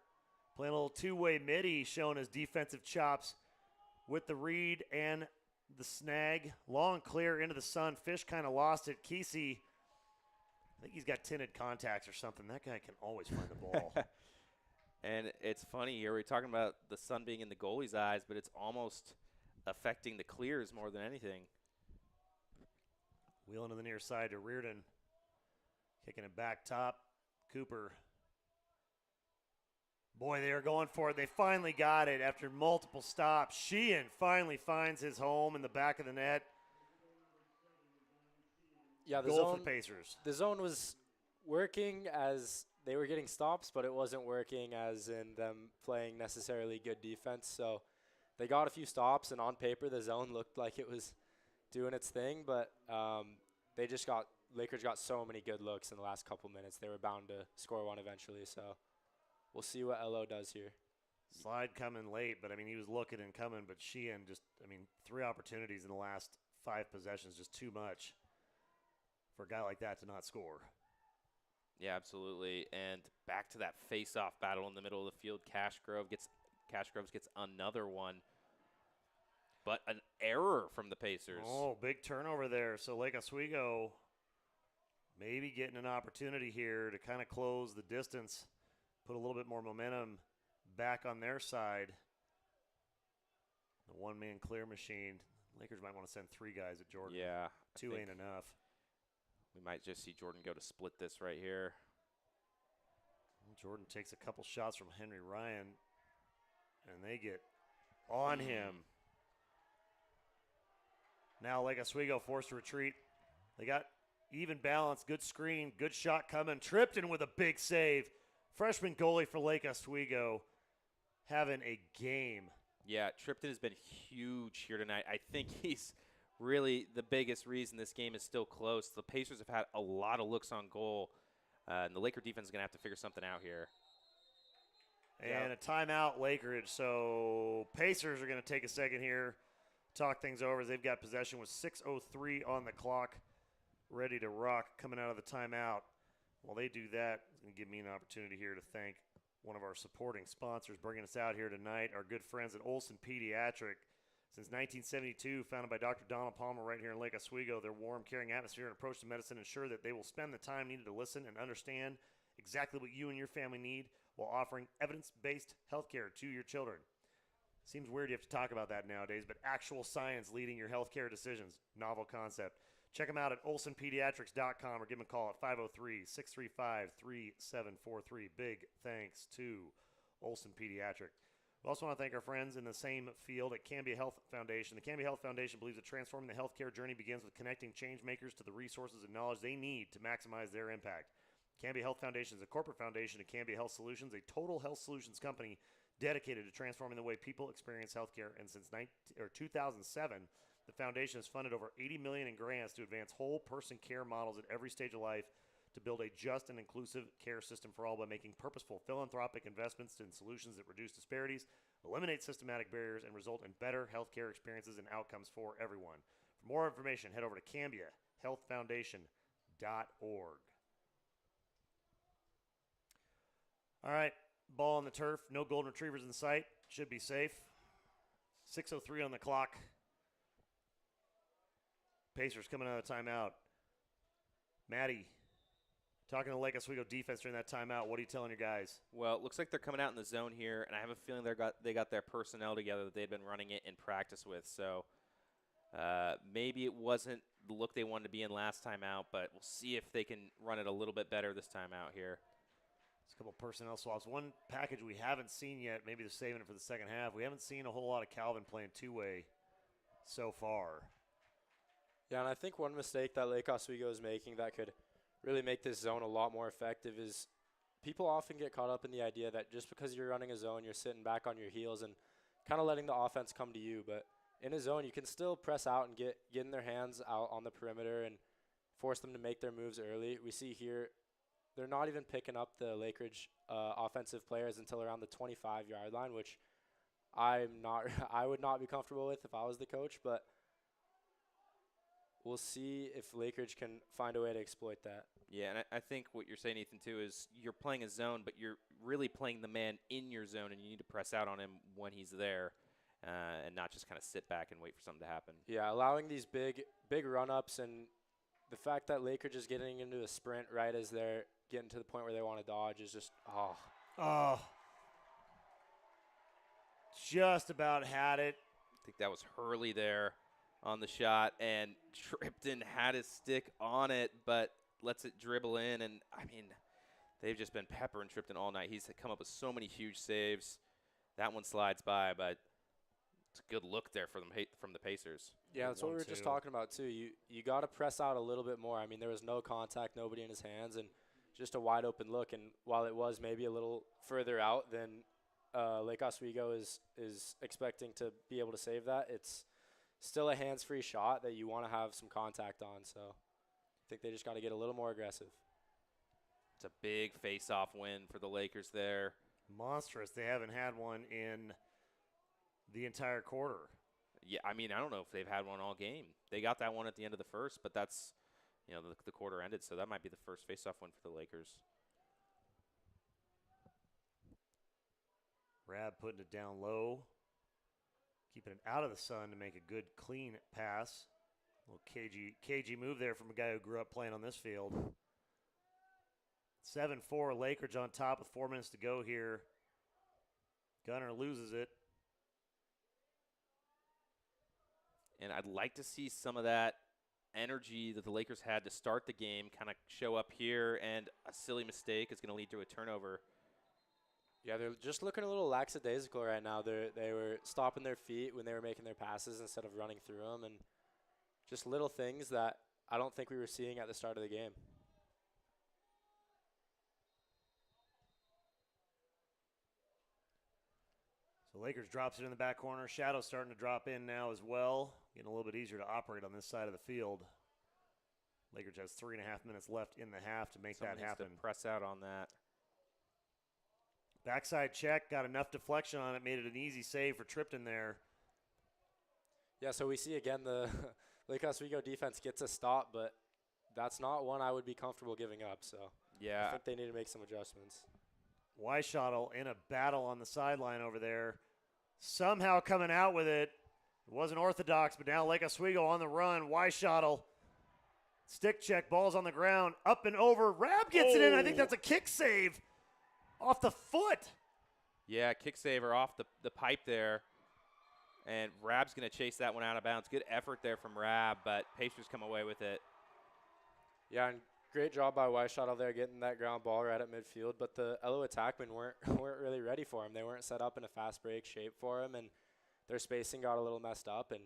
playing a little two-way midi, showing his defensive chops with the read and the snag. Long clear into the sun. Fish kind of lost it. Kesey, I think he's got tinted contacts or something. That guy can always find the ball. And it's funny here. We're talking about the sun being in the goalie's eyes, but it's almost affecting the clears more than anything. Wheeling to the near side to Reardon. Kicking it back top. Cooper. Boy, they are going for it. They finally got it after multiple stops. Sheehan finally finds his home in the back of the net. Yeah, the goal zone, for the Pacers. The zone was working as they were getting stops, but it wasn't working as in them playing necessarily good defense. So they got a few stops, and on paper the zone looked like it was doing its thing, but Lakers got so many good looks in the last couple minutes. They were bound to score one eventually, so we'll see what LO does here. Slide coming late, but, I mean, he was looking and coming, but Sheehan just, 3 opportunities in the last 5 possessions, just too much for a guy like that to not score. Yeah, absolutely. And back to that face-off battle in the middle of the field. Cashgroves gets another one. But an error from the Pacers. Oh, big turnover there. So Lake Oswego maybe getting an opportunity here to kind of close the distance, put a little bit more momentum back on their side. The one-man clear machine. Lakers might want to send 3 guys at Jordan. Yeah. 2 ain't enough. We might just see Jordan go to split this right here. Jordan takes a couple shots from Henry Ryan, and they get on him. Now Lake Oswego forced to retreat. They got even balance, good screen, good shot coming. Tripton with a big save. Freshman goalie for Lake Oswego having a game. Yeah, Tripton has been huge here tonight. I think he's really the biggest reason this game is still close. The Pacers have had a lot of looks on goal, and the Laker defense is going to have to figure something out here. And a timeout, Lakeridge. So Pacers are going to take a second here, talk things over as they've got possession with 6:03 on the clock, ready to rock coming out of the timeout. While they do that, it's going to give me an opportunity here to thank one of our supporting sponsors bringing us out here tonight, our good friends at Olson Pediatric. Since 1972, founded by Dr. Donald Palmer right here in Lake Oswego, their warm, caring atmosphere and approach to medicine ensure that they will spend the time needed to listen and understand exactly what you and your family need while offering evidence-based healthcare to your children. Seems weird you have to talk about that nowadays, but actual science leading your healthcare decisions. Novel concept. Check them out at olsonpediatrics.com or give them a call at 503-635-3743. Big thanks to Olson Pediatric. We also want to thank our friends in the same field at Cambia Health Foundation. The Cambia Health Foundation believes that transforming the healthcare journey begins with connecting change makers to the resources and knowledge they need to maximize their impact. Cambia Health Foundation is a corporate foundation of Cambia Health Solutions, a total health solutions company dedicated to transforming the way people experience healthcare. And since 2007, the foundation has funded over $80 million in grants to advance whole person care models at every stage of life to build a just and inclusive care system for all by making purposeful philanthropic investments in solutions that reduce disparities, eliminate systematic barriers, and result in better healthcare experiences and outcomes for everyone. For more information, head over to CambiaHealthFoundation.org. All right, ball on the turf. No golden retrievers in sight. Should be safe. 6:03 on the clock. Pacers coming out of timeout. Maddie, talking to Lake Oswego defense during that timeout. What are you telling your guys? Well, it looks like they're coming out in the zone here, and I have a feeling they got their personnel together that they'd been running it in practice with. So maybe it wasn't the look they wanted to be in last time out, but we'll see if they can run it a little bit better this time out here. There's a couple personnel swaps. One package we haven't seen yet, maybe they're saving it for the second half. We haven't seen a whole lot of Calvin playing two-way so far. Yeah, and I think one mistake that Lake Oswego is making that could really make this zone a lot more effective is people often get caught up in the idea that just because you're running a zone, you're sitting back on your heels and kind of letting the offense come to you. But in a zone, you can still press out and get in their hands out on the perimeter and force them to make their moves early. We see here they're not even picking up the Lakeridge offensive players until around the 25-yard line, which I would not be comfortable with if I was the coach, but we'll see if Lakeridge can find a way to exploit that. Yeah, and I think what you're saying, Ethan, too, is you're playing a zone, but you're really playing the man in your zone, and you need to press out on him when he's there and not just kind of sit back and wait for something to happen. Yeah, allowing these big run-ups and the fact that Lakeridge is getting into a sprint right as they're getting to the point where they want to dodge is just, Just about had it. I think that was Hurley there on the shot, and Tripton had his stick on it, but lets it dribble in. And, I mean, they've just been peppering Tripton all night. He's come up with so many huge saves. That one slides by, but it's a good look there from the Pacers. Yeah, that's what we were just talking about, too. You got to press out a little bit more. I mean, there was no contact, nobody in his hands, and just a wide-open look. And while it was maybe a little further out than Lake Oswego is expecting to be able to save that, it's still a hands-free shot that you want to have some contact on. So I think they just got to get a little more aggressive. It's a big face-off win for the Lakers there. Monstrous. They haven't had one in the entire quarter. Yeah, I mean, I don't know if they've had one all game. They got that one at the end of the first, but that's, the quarter ended, so that might be the first face-off win for the Lakers. Rab putting it down low. Keeping it out of the sun to make a good, clean pass. A little cagey move there from a guy who grew up playing on this field. 7-4, Lakeridge on top with 4 minutes to go here. Gunner loses it. And I'd like to see some of that energy that the Lakers had to start the game kind of show up here, and a silly mistake is going to lead to a turnover. Yeah, they're just looking a little lackadaisical right now. They were stopping their feet when they were making their passes instead of running through them, and just little things that I don't think we were seeing at the start of the game. So Lakers drops it in the back corner. Shadow's starting to drop in now as well. Getting a little bit easier to operate on this side of the field. Lakers has 3.5 minutes left in the half to make Someone that happen. needs to press out on that. Backside check, got enough deflection on it, made it an easy save for Tripton there. Yeah, so we see again the Lake Oswego defense gets a stop, but that's not one I would be comfortable giving up. So Yeah. I think they need to make some adjustments. Weishottle in a battle on the sideline over there. Somehow coming out with it. It wasn't orthodox, but now Lake Oswego on the run. Weishottle. Stick check, ball's on the ground. Up and over. Rab gets it in. I think that's a kick save off the foot. Yeah, kick saver off the pipe there. And Rab's going to chase that one out of bounds. Good effort there from Rab, but Pacers come away with it. Yeah, and great job by Weishottle there getting that ground ball right at midfield. But the LO attackmen weren't really ready for him. They weren't set up in a fast break shape for him, and their spacing got a little messed up. And,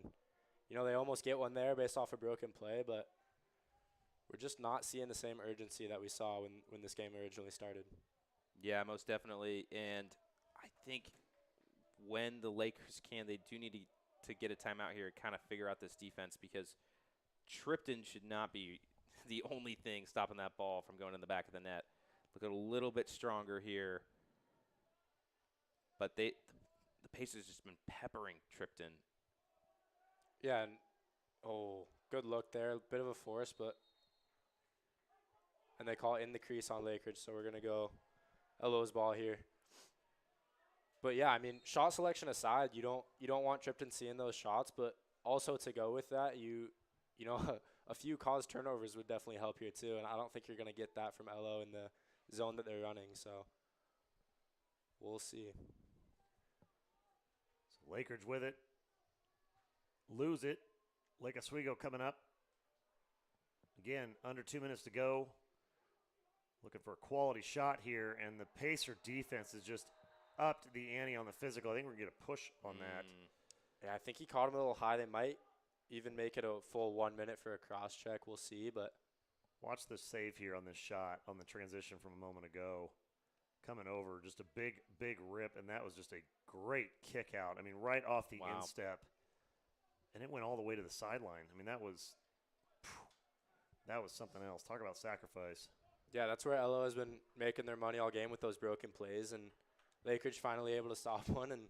you know, they almost get one there based off a broken play, but we're just not seeing the same urgency that we saw when this game originally started. Yeah, most definitely. And I think when the Lakers they do need to get a timeout here and kind of figure out this defense, because Tripton should not be the only thing stopping that ball from going in the back of the net. Look a little bit stronger here. But the Pacers just been peppering Tripton. Yeah, and good look there. Bit of a force, but and they call it in the crease on LAKERIDGE, so we're going to go LO's ball here. But yeah, I mean, shot selection aside, you don't want Tripton seeing those shots, but also to go with that, you know, a few caused turnovers would definitely help here too, and I don't think you're going to get that from LO in the zone that they're running, so we'll see. So LAKERIDGE with it. Lose it. Lake Oswego coming up. Again, under 2 minutes to go. Looking for a quality shot here, and the Pacer defense is just upped the ante on the physical. I think we're going to get a push on that. Yeah, I think he caught him a little high. They might even make it a full 1 minute for a cross check. We'll see, but watch the save here on this shot on the transition from a moment ago. Coming over, just a big, big rip, and that was just a great kick out. I mean, right off the instep, and it went all the way to the sideline. I mean, that was something else. Talk about sacrifice. Yeah, that's where LO has been making their money all game with those broken plays, and LAKERIDGE finally able to stop one, and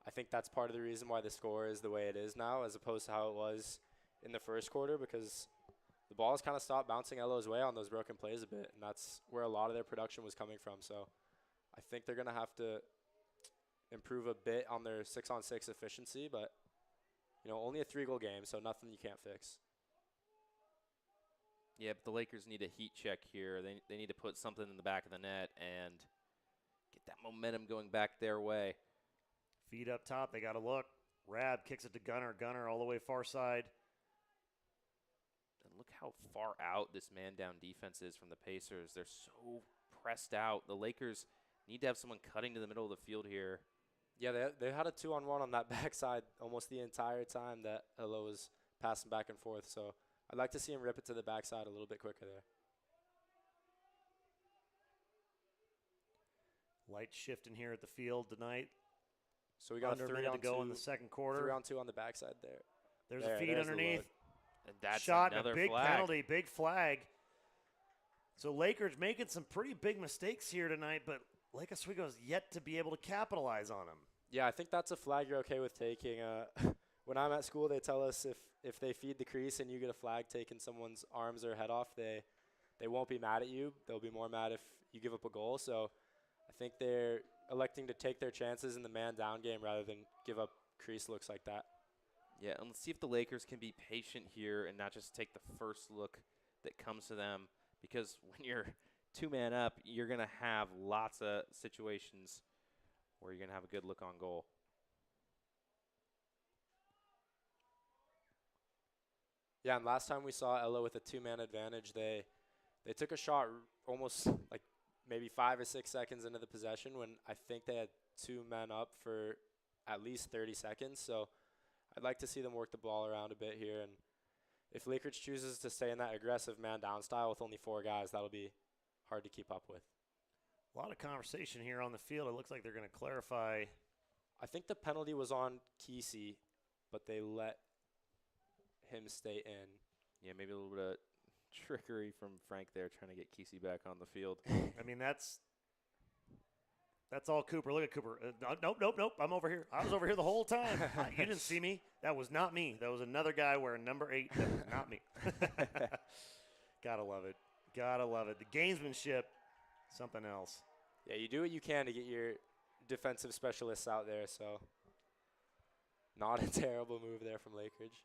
I think that's part of the reason why the score is the way it is now as opposed to how it was in the first quarter, because the ball has kind of stopped bouncing LO's way on those broken plays a bit, and that's where a lot of their production was coming from. So I think they're going to have to improve a bit on their 6-on-6 efficiency, but, you know, only a 3-goal game, so nothing you can't fix. Yeah, but the Lakers need a heat check here. They need to put something in the back of the net and get that momentum going back their way. Feet up top, they got to look. Rab kicks it to Gunner. Gunner all the way far side. And look how far out this man-down defense is from the Pacers. They're so pressed out. The Lakers need to have someone cutting to the middle of the field here. Yeah, they had a 2-on-1 on that backside almost the entire time that LO was passing back and forth. So I'd like to see him rip it to the backside a little bit quicker there. Light shifting here at the field tonight. So we got under a 3 to go in the second quarter. 3-on-2 on the backside there. There's a feed underneath. And that's shot, another and a big flag. penalty, big flag. So LAKERIDGE making some pretty big mistakes here tonight, but Lake Oswego has yet to be able to capitalize on them. Yeah, I think that's a flag you're okay with taking. When I'm at school, they tell us if they feed the crease and you get a flag taking someone's arms or head off, they won't be mad at you. They'll be more mad if you give up a goal. So I think they're electing to take their chances in the man-down game rather than give up crease looks like that. Yeah, and let's see if the Lakers can be patient here and not just take the first look that comes to them, because when you're 2-man up, you're going to have lots of situations where you're going to have a good look on goal. Yeah, and last time we saw LO with a 2-man advantage, they took a shot almost like maybe 5 or 6 seconds into the possession when I think they had 2 men up for at least 30 seconds. So I'd like to see them work the ball around a bit here. And if LAKERIDGE chooses to stay in that aggressive man-down style with only 4 guys, that'll be hard to keep up with. A lot of conversation here on the field. It looks like they're going to clarify. I think the penalty was on Kesey, but they let him stay in. Yeah, maybe a little bit of trickery from Frank there, trying to get Kesey back on the field. I mean, that's That's all Cooper. Look at Cooper. Nope. I'm over here. I was over here the whole time. You didn't see me. That was not me. That was another guy wearing number 8. That was not me. Gotta love it. Gotta love it. The gamesmanship, something else. Yeah, you do what you can to get your defensive specialists out there, so not a terrible move there from Lakeridge.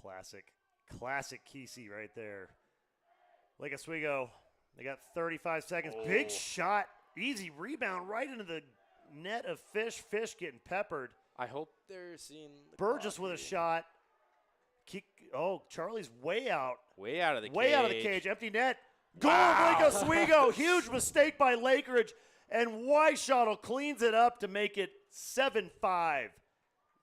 Classic Kesey right there. Lake Oswego, they got 35 seconds. Big shot. Easy rebound right into the net of Fish. Fish getting peppered. I hope they're seeing the Burgess clock with a here. shot. Charlie's way out. Way out of the cage. Way out of the cage. Empty net. Goal Wow. of Lake Oswego. Huge mistake by Lakeridge. And Weishottle cleans it up to make it 7-5.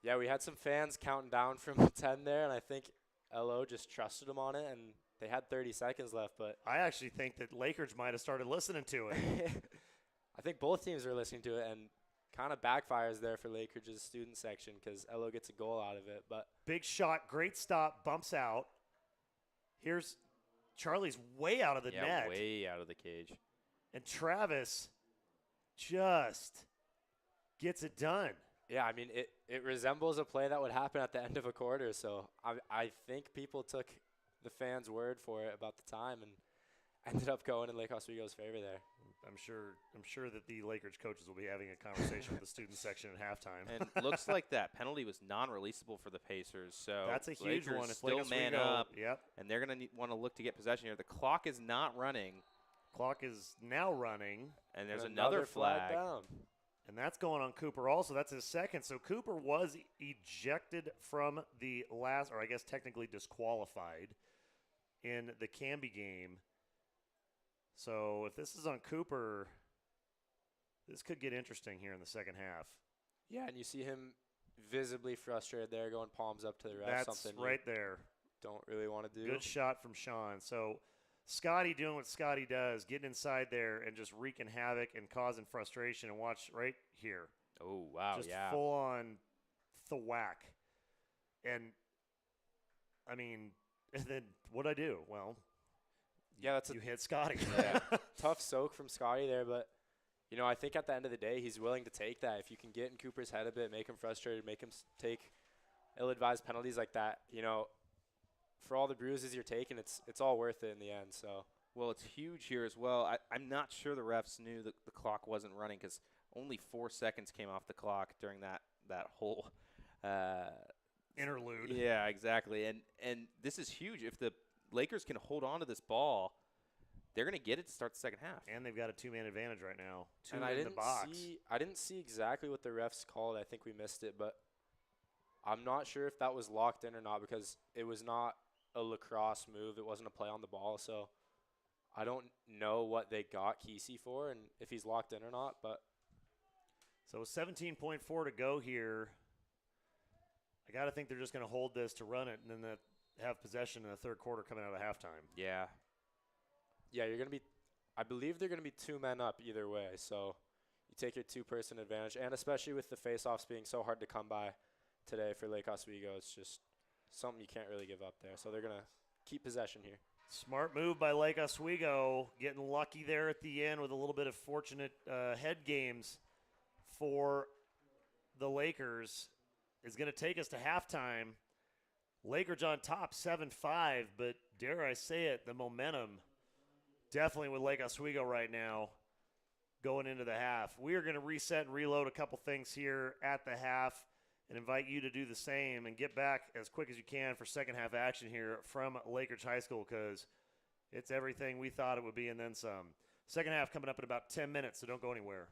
Yeah, we had some fans counting down from 10 there, and I think LO just trusted them on it, and they had 30 seconds left. But I actually think that Lakeridge might have started listening to it. I think both teams were listening to it, and kind of backfires there for Lakeridge's student section because LO gets a goal out of it. But Big shot, great stop, bumps out. Here's Charlie's way out of the net. Way out of the cage. And Travis just gets it done. yeah, I mean, it resembles a play that would happen at the end of a quarter. So I think people took the fans' word for it about the time and ended up going in Lake Oswego's favor there. I'm sure that the Lakeridge coaches will be having a conversation with the student section at halftime. And looks like that penalty was non-releasable for the Pacers. So That's a huge Lakers one. If still Lake man Oswego, up, yep. and they're going to want to look to get possession here. The clock is not running, Clock is now running, and there's And another flag. down. and that's going on Cooper also. That's his second. So Cooper was ejected from the last, or I guess technically disqualified in the Canby game. So if this is on Cooper, this could get interesting here in the second half. Yeah, and you see him visibly frustrated there, going palms up to the ref. That's something right there. you don't really want to do. Good shot from Sean. So Scotty doing what Scotty does, getting inside there and just wreaking havoc and causing frustration. And watch right here. Oh, wow, Just yeah. full on thwack. And, I mean, and then what'd I do? Well, Yeah, that's a you hit Scotty. yeah, tough soak from Scotty there, but you know, I think at the end of the day, he's willing to take that. If you can get in Cooper's head a bit, make him frustrated, make him take ill-advised penalties like that, you know, for all the bruises you're taking, it's all worth it in the end. So, Well, it's huge here as well. I'm not sure the refs knew that the clock wasn't running because only 4 seconds came off the clock during that whole Interlude. Yeah, exactly. And this is huge. If the Lakers can hold on to this ball, they're going to get it to start the second half. And they've got a two-man advantage right now. Two and in the box. I didn't see exactly what the refs called. I think we missed it, but I'm not sure if that was locked in or not because it was not a lacrosse move. It wasn't a play on the ball, so I don't know what they got Kesey for and if he's locked in or not. But So 17.4 to go here. I got to think they're just going to hold this to run it and then have possession in the third quarter coming out of halftime. Yeah. yeah, you're gonna be. I believe they're gonna be 2 men up either way. So you take your 2-person advantage, and especially with the face-offs being so hard to come by today for Lake Oswego, it's just something you can't really give up there. So they're gonna keep possession here. Smart move by Lake Oswego, getting lucky there at the end with a little bit of fortunate head games for the Lakers. Is going to take us to halftime. Lakers on top, 7-5, but dare I say it, the momentum definitely with Lake Oswego right now going into the half. We are going to reset and reload a couple things here at the half and invite you to do the same and get back as quick as you can for second half action here from LaKeridge High School because it's everything we thought it would be and then some. Second half coming up in about 10 minutes, so don't go anywhere.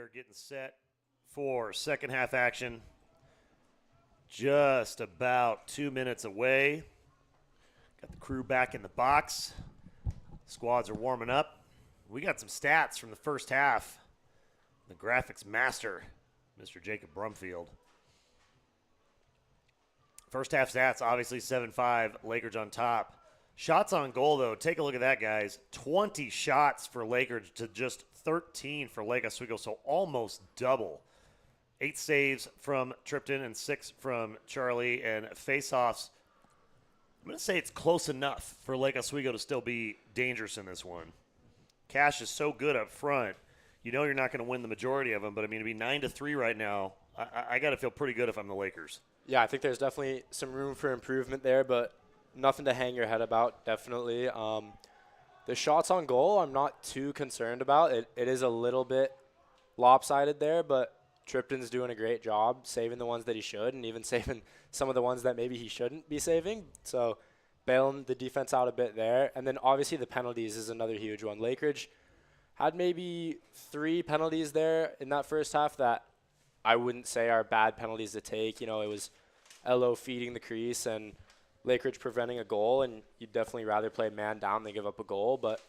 are getting set for second half action. Just about 2 minutes away. Got the crew back in the box. Squads are warming up. We got some stats from the first half. The graphics master, Mr. Jacob Brumfield. First half stats, obviously 7-5, Lakeridge on top. Shots on goal, though, take a look at that, guys. 20 shots for Lakeridge to just 13 for Lake Oswego, so almost double. 8 saves from Tripton and 6 from Charlie, and face-offs. I'm going to say it's close enough for Lake Oswego to still be dangerous in this one. Cash is so good up front. You know you're not going to win the majority of them, but I mean, to be 9-3 right now, I got to feel pretty good if I'm the Lakers. Yeah, I think there's definitely some room for improvement there, but nothing to hang your head about, definitely. The shots on goal, I'm not too concerned about. It is a little bit lopsided there, but Tripton's doing a great job saving the ones that he should and even saving some of the ones that maybe he shouldn't be saving. So bailing the defense out a bit there. And then obviously the penalties is another huge one. Lakeridge had maybe 3 penalties there in that first half that I wouldn't say are bad penalties to take. You know, it was LO feeding the crease and Lakeridge preventing a goal, and you'd definitely rather play man down than give up a goal. But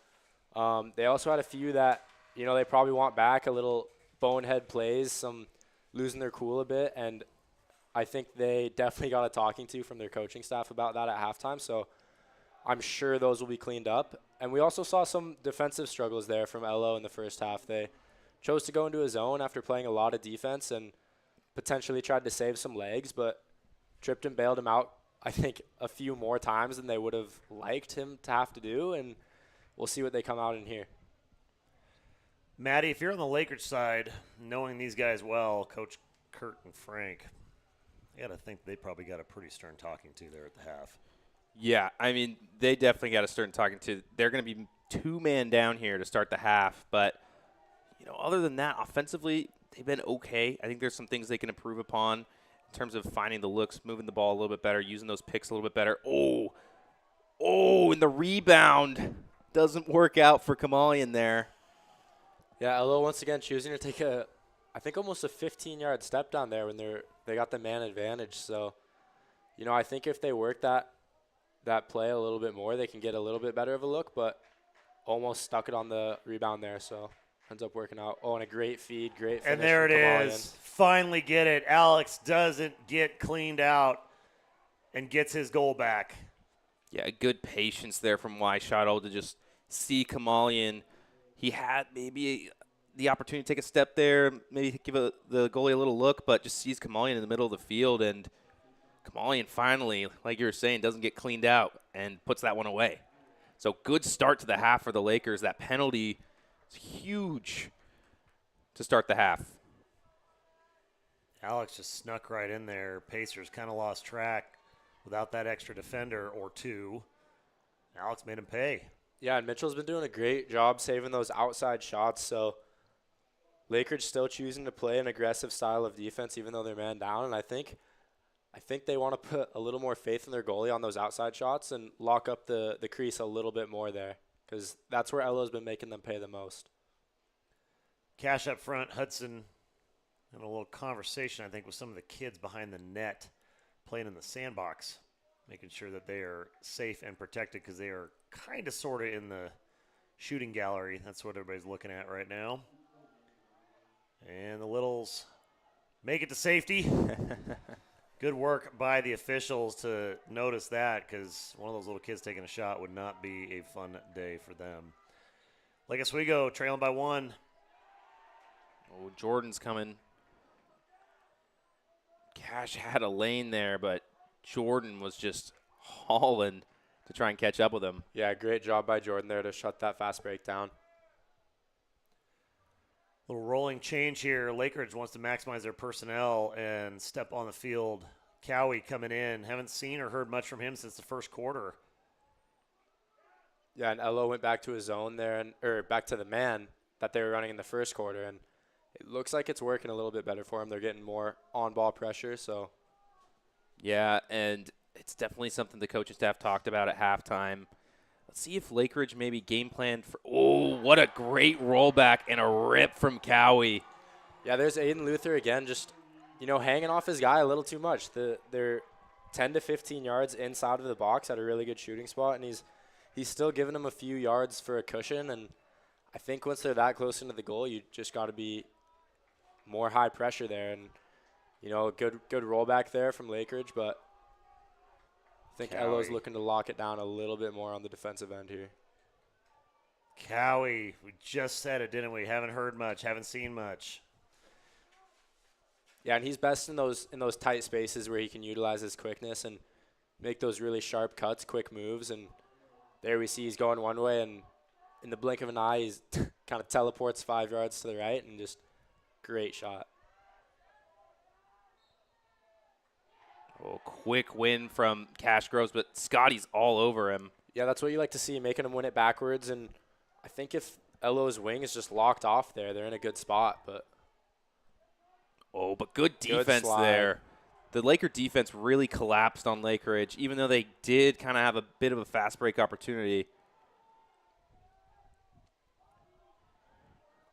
they also had a few that, you know, they probably want back, a little bonehead plays, some losing their cool a bit, and I think they definitely got a talking to from their coaching staff about that at halftime. So I'm sure those will be cleaned up. And we also saw some defensive struggles there from LO in the first half. They chose to go into a zone after playing a lot of defense and potentially tried to save some legs, but Tripton bailed him out, I think, a few more times than they would have liked him to have to do, and we'll see what they come out in here. Maddie, if you're on the Lakers side, knowing these guys well, Coach Kurt and Frank, I got to think they probably got a pretty stern talking to there at the half. Yeah, I mean, they definitely got a stern talking to. They're going to be 2-man down here to start the half, but, you know, other than that, offensively, they've been okay. I think there's some things they can improve upon in terms of finding the looks, moving the ball a little bit better, using those picks a little bit better. And the rebound doesn't work out for Kamalian there. Yeah, LO once again choosing to take I think almost a 15-yard step down there when they got the man advantage. So, you know, I think if they work that play a little bit more, they can get a little bit better of a look, but almost stuck it on the rebound there. So ends up working out. Oh, and a great feed, great finish. And there it is. Finally get it. Alex doesn't get cleaned out and gets his goal back. Yeah, good patience there from Weishottle to just see Kamalian. He had maybe the opportunity to take a step there, maybe give the goalie a little look, but just sees Kamalian in the middle of the field, and Kamalian finally, like you were saying, doesn't get cleaned out and puts that one away. So good start to the half for the Lakers. That penalty is huge to start the half. Alex just snuck right in there. Pacers kind of lost track without that extra defender or two. Alex made him pay. Yeah, and Mitchell's been doing a great job saving those outside shots. So Lakeridge still choosing to play an aggressive style of defense even though they're man down. And I think they want to put a little more faith in their goalie on those outside shots and lock up the crease a little bit more there because that's where LO's been making them pay the most. Cash up front, Hudson had a little conversation, I think, with some of the kids behind the net playing in the sandbox, making sure that they are safe and protected because they are kind of sort of in the shooting gallery. That's what everybody's looking at right now. And the Littles make it to safety. Good work by the officials to notice that because one of those little kids taking a shot would not be a fun day for them. Lake Oswego trailing by 1. Oh, Jordan's coming. Cash had a lane there, but Jordan was just hauling to try and catch up with him. Yeah, great job by Jordan there to shut that fast break down. Little rolling change here. Lakeridge wants to maximize their personnel and step on the field. Cowie coming in. Haven't seen or heard much from him since the first quarter. Yeah, and LO went back to his zone there, or back to the man that they were running in the first quarter, and it looks like it's working a little bit better for them. They're getting more on-ball pressure, so. Yeah, and it's definitely something the coaching staff talked about at halftime. Let's see if Lakeridge maybe game planned for – oh, what a great rollback and a rip from Cowie. Yeah, there's Aiden Luther again, just, hanging off his guy a little too much. They're 10 to 15 yards inside of the box at a really good shooting spot, and he's still giving him a few yards for a cushion. And I think once they're that close into the goal, you just got to be more high pressure there. And, good rollback there from Lakeridge, but I think Elo's looking to lock it down a little bit more on the defensive end here. Cowie, we just said it, didn't we? Haven't heard much, haven't seen much. Yeah, and he's best in those tight spaces where he can utilize his quickness and make those really sharp cuts, quick moves. And there we see he's going one way, and in the blink of an eye, he's kind of teleports 5 yards to the right, and just great shot. Oh, quick win from Cash Groves, but Scotty's all over him. Yeah, that's what you like to see, making him win it backwards. And I think if Elo's wing is just locked off there, they're in a good spot. But good defense there. The Laker defense really collapsed on Lakeridge, even though they did kind of have a bit of a fast break opportunity.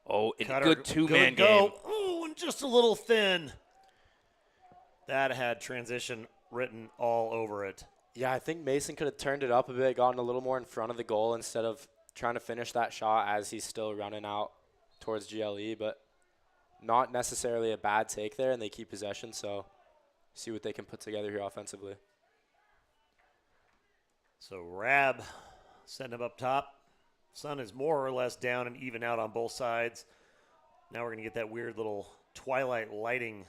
Oh, and a good two-man game. Oh, and just a little thin. That had transition written all over it. Yeah, I think Mason could have turned it up a bit, gotten a little more in front of the goal instead of trying to finish that shot as he's still running out towards GLE. But not necessarily a bad take there, and they keep possession, so see what they can put together here offensively. So Rab setting him up top. Sun is more or less down and even out on both sides. Now we're going to get that weird little twilight lighting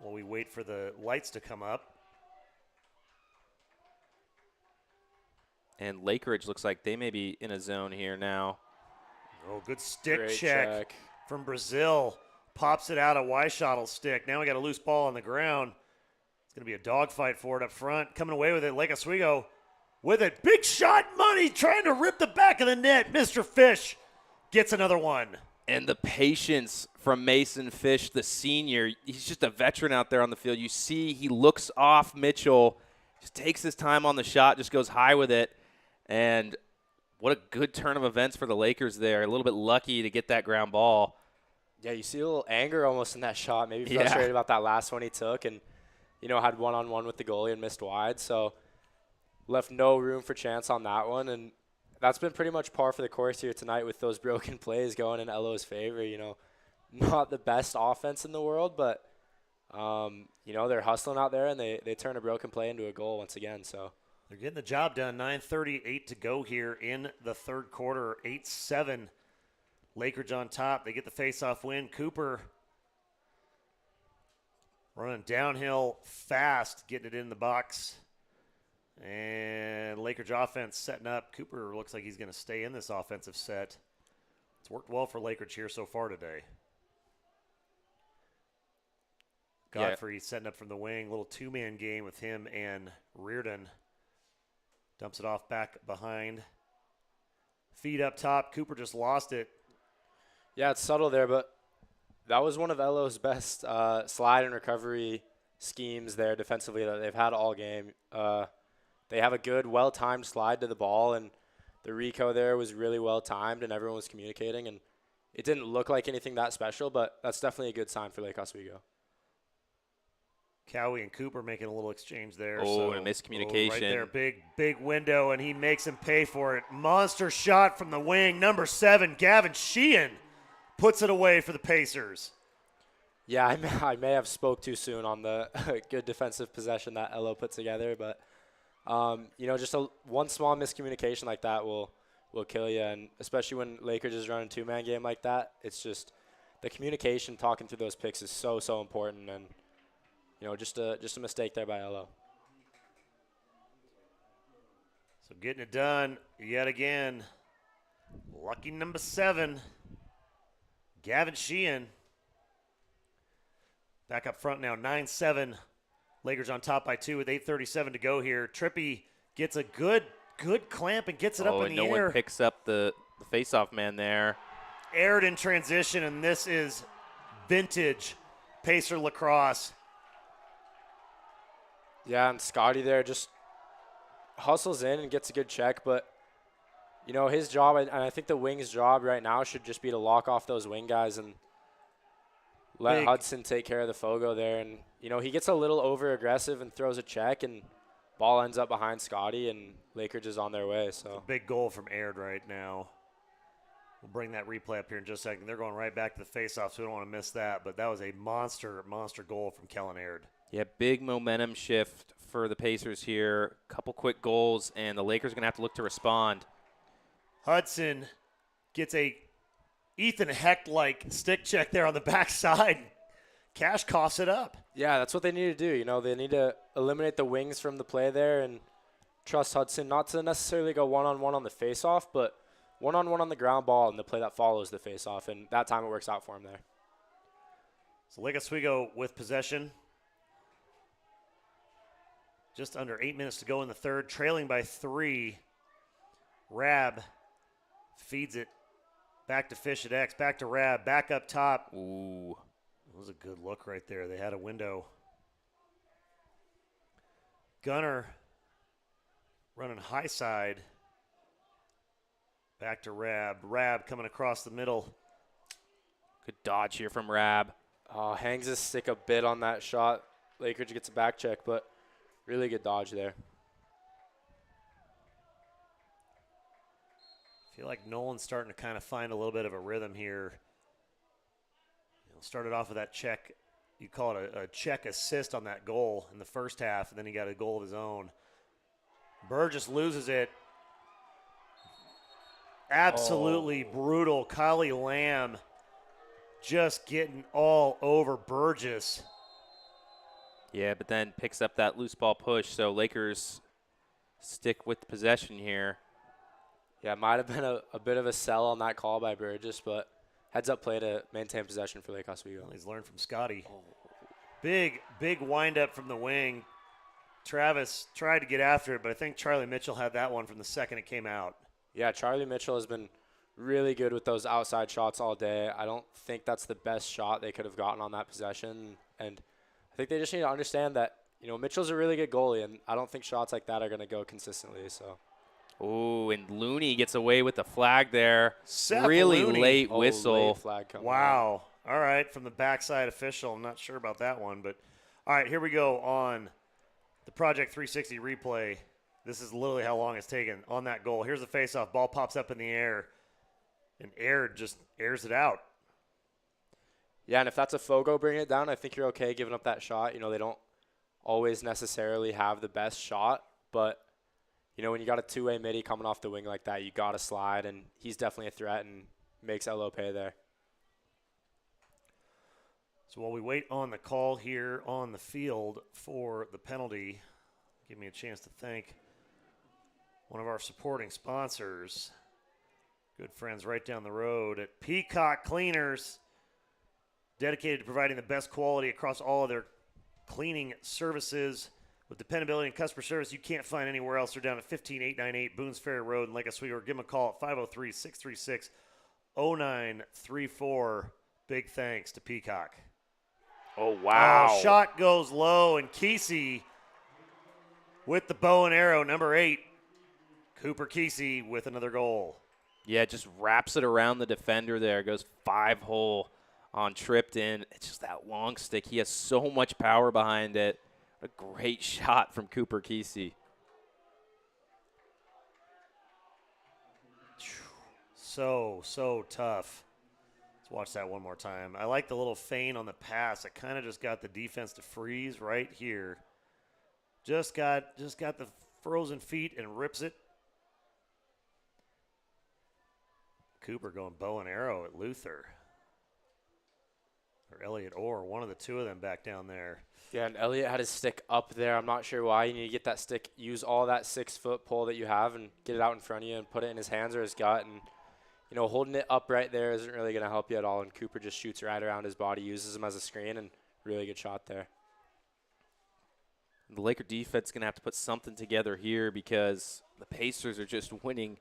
while we wait for the lights to come up. And Lakeridge looks like they may be in a zone here now. Oh, good stick Great check from Brazil. Pops it out a Y-shottle stick. Now we got a loose ball on the ground. It's going to be a dogfight for it up front. Coming away with it, Lake Oswego with it. Big shot, Money trying to rip the back of the net. Mr. Fish gets another one. And the patience from Mason Fish, the senior. He's just a veteran out there on the field. You see he looks off Mitchell, just takes his time on the shot, just goes high with it. And what a good turn of events for the Lakers there. A little bit lucky to get that ground ball. Yeah, you see a little anger almost in that shot. Maybe frustrated about that last one he took and, had one-on-one with the goalie and missed wide. So left no room for chance on that one. And that's been pretty much par for the course here tonight with those broken plays going in Elo's favor. Not the best offense in the world, but, they're hustling out there, and they turn a broken play into a goal once again. So they're getting the job done. 9:38 to go here in the third quarter. 8-7. Lakeridge on top. They get the face-off win. Cooper running downhill fast, getting it in the box. And Lakeridge offense setting up. Cooper looks like he's going to stay in this offensive set. It's worked well for Lakeridge here so far today. Godfrey setting up from the wing. Little two-man game with him and Reardon. Dumps it off back behind. Feed up top. Cooper just lost it. Yeah, it's subtle there, but that was one of Elo's best slide and recovery schemes there defensively that they've had all game. They have a good, well-timed slide to the ball, and the Rico there was really well-timed, and everyone was communicating. And it didn't look like anything that special, but that's definitely a good sign for Lake Oswego. Cowie and Cooper making a little exchange there. Oh, and a miscommunication. Right there, big window, and he makes him pay for it. Monster shot from the wing. Number 7, Gavin Sheehan puts it away for the Pacers. Yeah, I may have spoke too soon on the good defensive possession that Elo put together, but just one small miscommunication like that will kill you, and especially when Lakers is running two-man game like that, it's just the communication talking through those picks is so important, and just a mistake there by Elo. So getting it done yet again. Lucky number 7, Gavin Sheehan. Back up front now, 9-7. Lakers on top by 2 with 8:37 to go here. Trippy gets a good clamp and gets it up in the air. No one picks up the face-off man there. Aired in transition, and this is vintage Pacer lacrosse. Yeah, and Scotty there just hustles in and gets a good check, but his job, and I think the wing's job right now should just be to lock off those wing guys and let Hudson take care of the Fogo there. And, he gets a little over-aggressive and throws a check, and ball ends up behind Scotty, and Lakeridge is on their way. So big goal from Aird right now. We'll bring that replay up here in just a second. They're going right back to the faceoff, so we don't want to miss that. But that was a monster goal from Kellen Aird. Yeah, big momentum shift for the Pacers here. Couple quick goals, and the Lakers are going to have to look to respond. Hudson gets a Ethan Hecht-like stick check there on the backside. Cash coughs it up. Yeah, that's what they need to do. They need to eliminate the wings from the play there and trust Hudson not to necessarily go one-on-one on the faceoff, but one-on-one on the ground ball and the play that follows the faceoff, and that time it works out for him there. So Lake Oswego with possession. Just under 8 minutes to go in the third, trailing by 3. Rab feeds it back to Fish at X, back to Rab, back up top. Ooh. It was a good look right there. They had a window. Gunner running high side. Back to Rab. Rab coming across the middle. Good dodge here from Rab. Hangs his stick a bit on that shot. Lakeridge gets a back check, but really good dodge there. I feel like Nolan's starting to kind of find a little bit of a rhythm here. Started off with that check. You call it a check assist on that goal in the first half, and then he got a goal of his own. Burgess loses it. Absolutely brutal. Kylie Lamb just getting all over Burgess. Yeah, but then picks up that loose ball push, so Lakers stick with possession here. Yeah, it might have been a bit of a sell on that call by Burgess, but heads-up play to maintain possession for Lake Oswego. Well, he's learned from Scotty. Big wind-up from the wing. Travis tried to get after it, but I think Charlie Mitchell had that one from the second it came out. Yeah, Charlie Mitchell has been really good with those outside shots all day. I don't think that's the best shot they could have gotten on that possession. And I think they just need to understand that, Mitchell's a really good goalie, and I don't think shots like that are going to go consistently. So. Oh, and Looney gets away with the flag there. Seth really Looney. late whistle. Late flag coming wow. All right, from the backside official. I'm not sure about that one. But, all right, here we go on the Project 360 replay. This is literally how long it's taken on that goal. Here's the faceoff. Ball pops up in the air, and Aird just airs it out. Yeah, and if that's a Fogo bringing it down, I think you're okay giving up that shot. They don't always necessarily have the best shot, but – when you got a two-way midi coming off the wing like that, you got to slide, and he's definitely a threat and makes LO pay there. So while we wait on the call here on the field for the penalty, give me a chance to thank one of our supporting sponsors, good friends right down the road at Peacock Cleaners, dedicated to providing the best quality across all of their cleaning services. With dependability and customer service you can't find anywhere else. They're down at 15898 Boones Ferry Road in Lake Oswego. Give them a call at 503-636-0934. Big thanks to Peacock. Oh, wow. Shot goes low, and Kesey with the bow and arrow, number 8. Cooper Kesey with another goal. Yeah, just wraps it around the defender there. Goes 5-hole on tripped in. It's just that long stick. He has so much power behind it. A great shot from Cooper Kesey. So tough. Let's watch that one more time. I like the little feint on the pass. It kind of just got the defense to freeze right here. Just got the frozen feet and rips it. Cooper going bow and arrow at Luther. Or Elliott Orr, one of the two of them back down there. Yeah, and Elliott had his stick up there. I'm not sure why. You need to get that stick, use all that 6-foot pole that you have and get it out in front of you and put it in his hands or his gut. And, holding it up right there isn't really going to help you at all. And Cooper just shoots right around his body, uses him as a screen, and really good shot there. The Laker defense is going to have to put something together here because the Pacers are just winning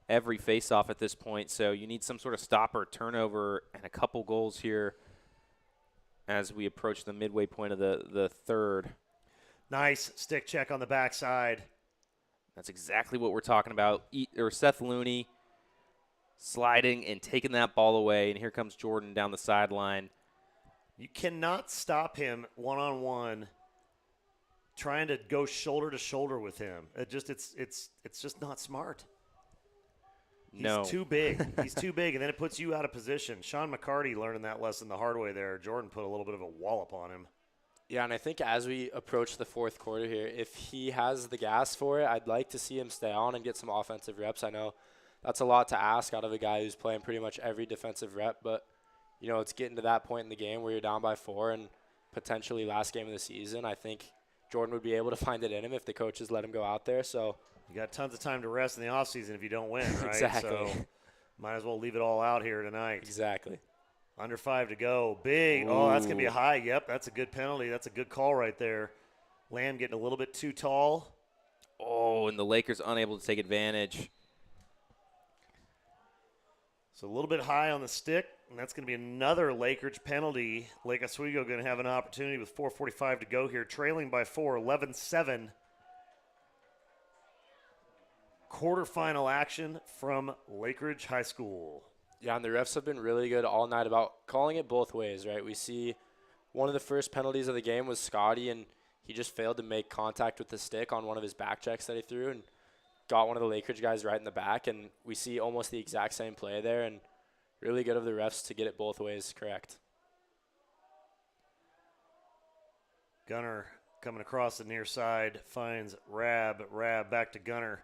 every faceoff at this point. So you need some sort of stopper, turnover, and a couple goals here as we approach the midway point of the third. Nice stick check on the backside. That's exactly what we're talking about. Seth Looney sliding and taking that ball away, and here comes Jordan down the sideline. You cannot stop him one-on-one trying to go shoulder to shoulder with him. It's just not smart. No. He's too big. He's too big, and then it puts you out of position. Sean McCarty learning that lesson the hard way there. Jordan put a little bit of a wallop on him. Yeah, and I think as we approach the fourth quarter here, if he has the gas for it, I'd like to see him stay on and get some offensive reps. I know that's a lot to ask out of a guy who's playing pretty much every defensive rep, but, you know, it's getting to that point in the game where you're down by 4 and potentially last game of the season. I think Jordan would be able to find it in him if the coaches let him go out there. So you got tons of time to rest in the offseason if you don't win, right? Exactly. So might as well leave it all out here tonight. Exactly. Under 5 to go. Big. Oh, that's going to be a high. Yep, that's a good penalty. That's a good call right there. Lamb getting a little bit too tall. Oh, and the Lakers unable to take advantage. So a little bit high on the stick, and that's going to be another Lakers penalty. Lake Oswego going to have an opportunity with 4:45 to go here, trailing by 4, 11-7. Quarterfinal action from LAKERIDGE High School. Yeah, and the refs have been really good all night about calling it both ways, right? We see one of the first penalties of the game was Scotty, and he just failed to make contact with the stick on one of his back checks that he threw and got one of the LAKERIDGE guys right in the back. And we see almost the exact same play there, and really good of the refs to get it both ways correct. Gunner coming across the near side, finds Rab. Rab back to Gunner.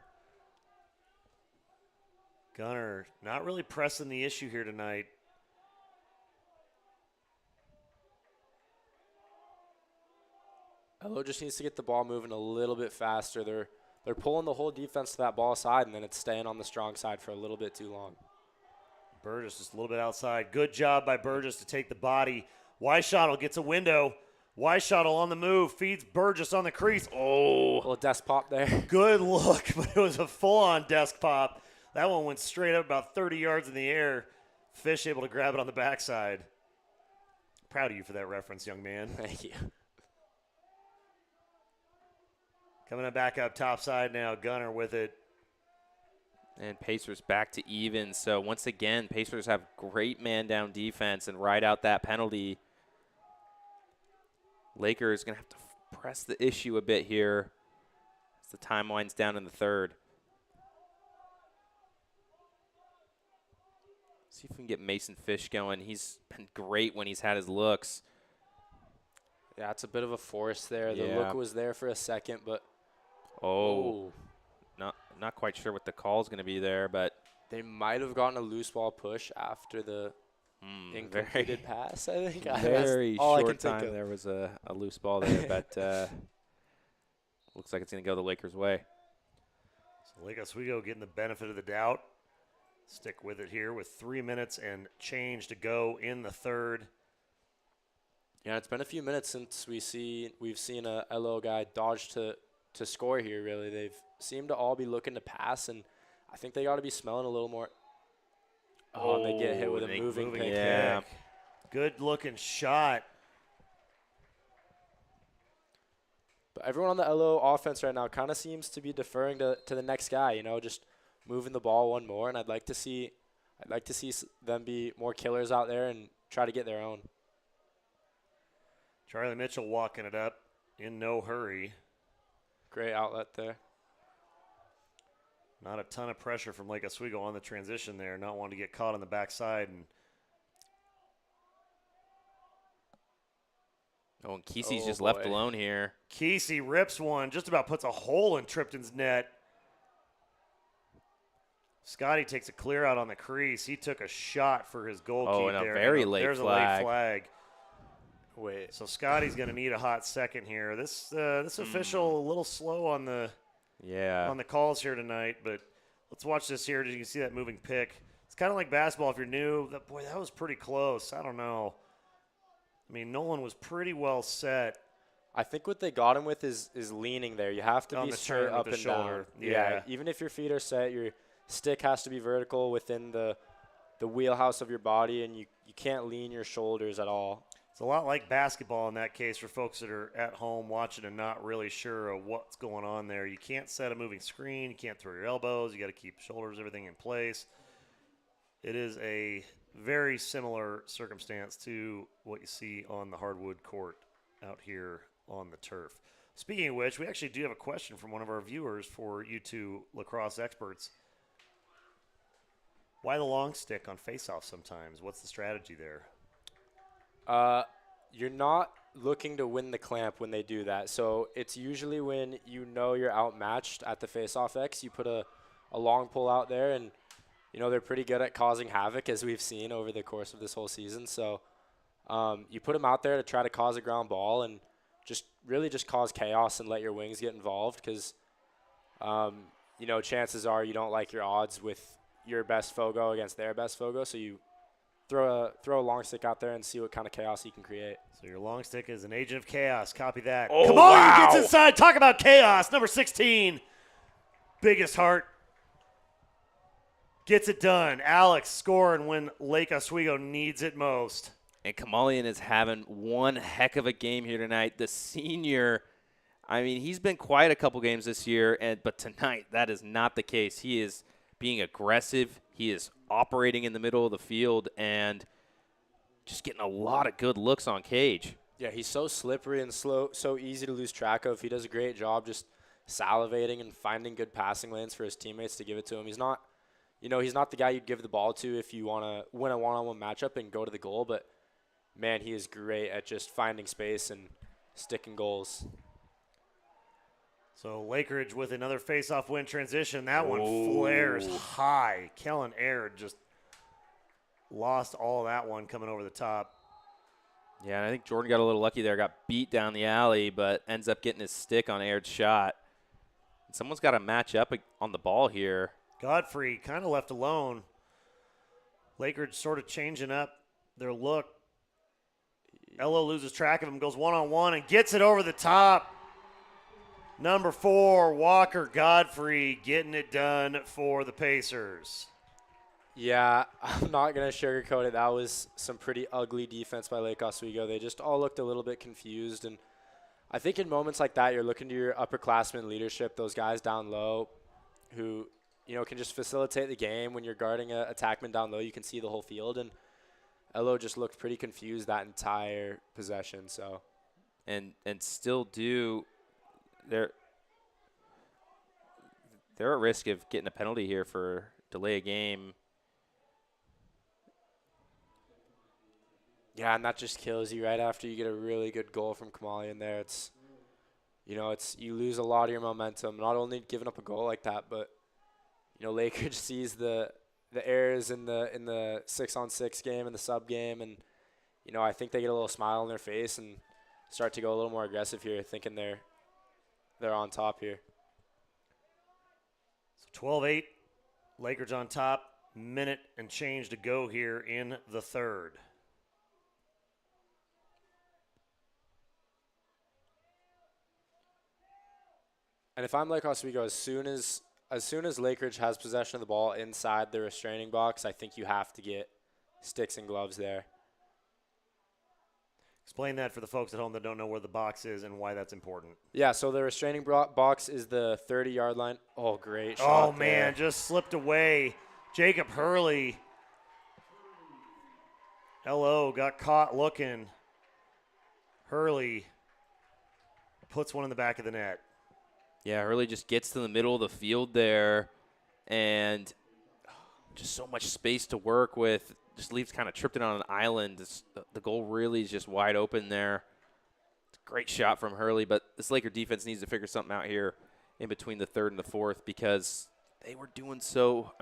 Gunner not really pressing the issue here tonight. Elo just needs to get the ball moving a little bit faster. They're pulling the whole defense to that ball side, and then it's staying on the strong side for a little bit too long. Burgess just a little bit outside. Good job by Burgess to take the body. Weishottle gets a window. Weishottle on the move, feeds Burgess on the crease. Oh, A little desk pop there. good look, but it was a full-on desk pop. That one went straight up about 30 yards in the air. Fish able to grab it on the backside. Proud of you for that reference, young man. Thank you. Coming back up top side now, Gunner with it. And Pacers back to even. So once again, Pacers have great man-down defense and ride out that penalty. Lakers going to have to press the issue a bit here as the time winds down in the third. See if we can get Mason Fish going. He's been great when he's had his looks. Yeah, it's a bit of a force there. The Yeah. look was there for a second, but Oh, not quite sure what the call is going to be there, but they might have gotten a loose ball push after the incompleted pass, I think. very That's all I short can think time. of. There was a loose ball there, but looks like it's going to go the Lakers' way. So Lake Oswego getting the benefit of the doubt. Stick with it here with 3 minutes and change to go in the third. Yeah, it's been a few minutes since we've seen a LO guy dodge to score here, really. They've seemed to all be looking to pass, and I think they got to be smelling a little more. Oh, and they get hit with a moving pick. Yeah. Good looking shot. But everyone on the LO offense right now kind of seems to be deferring to the next guy, you know, just moving the ball one more, and I'd like to see them be more killers out there and try to get their own. Charlie Mitchell walking it up in no hurry. Great outlet there. Not a ton of pressure from Lake Oswego on the transition there, not wanting to get caught on the backside. And Kesey's just boy. left alone here. Kesey rips one, just about puts a hole in Tripton's net. Scotty takes a clear out on the crease. He took a shot for his goal Oh, keep and a there. very late There's flag. a late flag. Wait. So Scotty's going to need a hot second here. This official a little slow on the calls here tonight, but let's watch this here. You can see that moving pick. It's kind of like basketball if you're new. Boy, that was pretty close. I don't know. I mean, Nolan was pretty well set. I think what they got him with is leaning there. You have to On be the straight turn up with and the shoulder. down. Yeah. Even if your feet are set, your stick has to be vertical within the wheelhouse of your body, and you can't lean your shoulders at all. It's a lot like basketball in that case for folks that are at home watching and not really sure of what's going on there. You can't set a moving screen. You can't throw your elbows. You got to keep shoulders, everything in place. It is a very similar circumstance to what you see on the hardwood court out here on the turf. Speaking of which, we actually do have a question from one of our viewers for you two lacrosse experts. Why the long stick on face-off sometimes? What's the strategy there? You're not looking to win the clamp when they do that. So it's usually when you know you're outmatched at the face-off X, you put a long pull out there, and they're pretty good at causing havoc, as we've seen over the course of this whole season. So you put them out there to try to cause a ground ball and just cause chaos and let your wings get involved, because chances are you don't like your odds with your best Fogo against their best Fogo, so you throw a long stick out there and see what kind of chaos you can create. So your long stick is an agent of chaos. Copy that. Oh, Come on, wow. gets inside. Talk about chaos. Number 16, biggest heart. Gets it done. Alex scoring when Lake Oswego needs it most. And Kamalian is having one heck of a game here tonight. The senior, he's been quiet a couple games this year, but tonight that is not the case. He is being aggressive. He is operating in the middle of the field and just getting a lot of good looks on Cage. Yeah, he's so slippery and slow, so easy to lose track of. He does a great job just salivating and finding good passing lanes for his teammates to give it to him. He's not the guy you'd give the ball to if you want to win a one-on-one matchup and go to the goal, but man, he is great at just finding space and sticking goals. So Lakeridge with another face-off win transition. That one flares high. Kellen Aird just lost all of that one coming over the top. Yeah, and I think Jordan got a little lucky there. Got beat down the alley, but ends up getting his stick on Aird's shot. And someone's got to match up on the ball here. Godfrey kind of left alone. Lakeridge sort of changing up their look. Elo loses track of him, goes one-on-one, and gets it over the top. Number 4, Walker Godfrey getting it done for the Pacers. Yeah, I'm not going to sugarcoat it. That was some pretty ugly defense by Lake Oswego. They just all looked a little bit confused. And I think in moments like that, you're looking to your upperclassmen leadership, those guys down low who, can just facilitate the game. When you're guarding a attackman down low, you can see the whole field. And Elo just looked pretty confused that entire possession. So, and still do. They're at risk of getting a penalty here for delay a game. Yeah, and that just kills you right after you get a really good goal from Kamalian there. It's you lose a lot of your momentum, not only giving up a goal like that, but Lakeridge sees the errors in the 6-on-6 game and the sub game, and I think they get a little smile on their face and start to go a little more aggressive here, thinking they're on top here. So 12-8, Lakeridge on top. Minute and change to go here in the third. And if I'm Lake Oswego, as soon as Lakeridge has possession of the ball inside the restraining box, I think you have to get sticks and gloves there. Explain that for the folks at home that don't know where the box is and why that's important. Yeah, so the restraining box is the 30-yard line. Oh, great shot. Oh, man, just slipped away. Jacob Hurley. LO got caught looking. Hurley puts one in the back of the net. Yeah, Hurley just gets to the middle of the field there, and just so much space to work with. Just leaves kind of tripped it on an island. The goal really is just wide open there. It's a great shot from Hurley, but this Laker defense needs to figure something out here in between the third and the fourth, because they were doing so.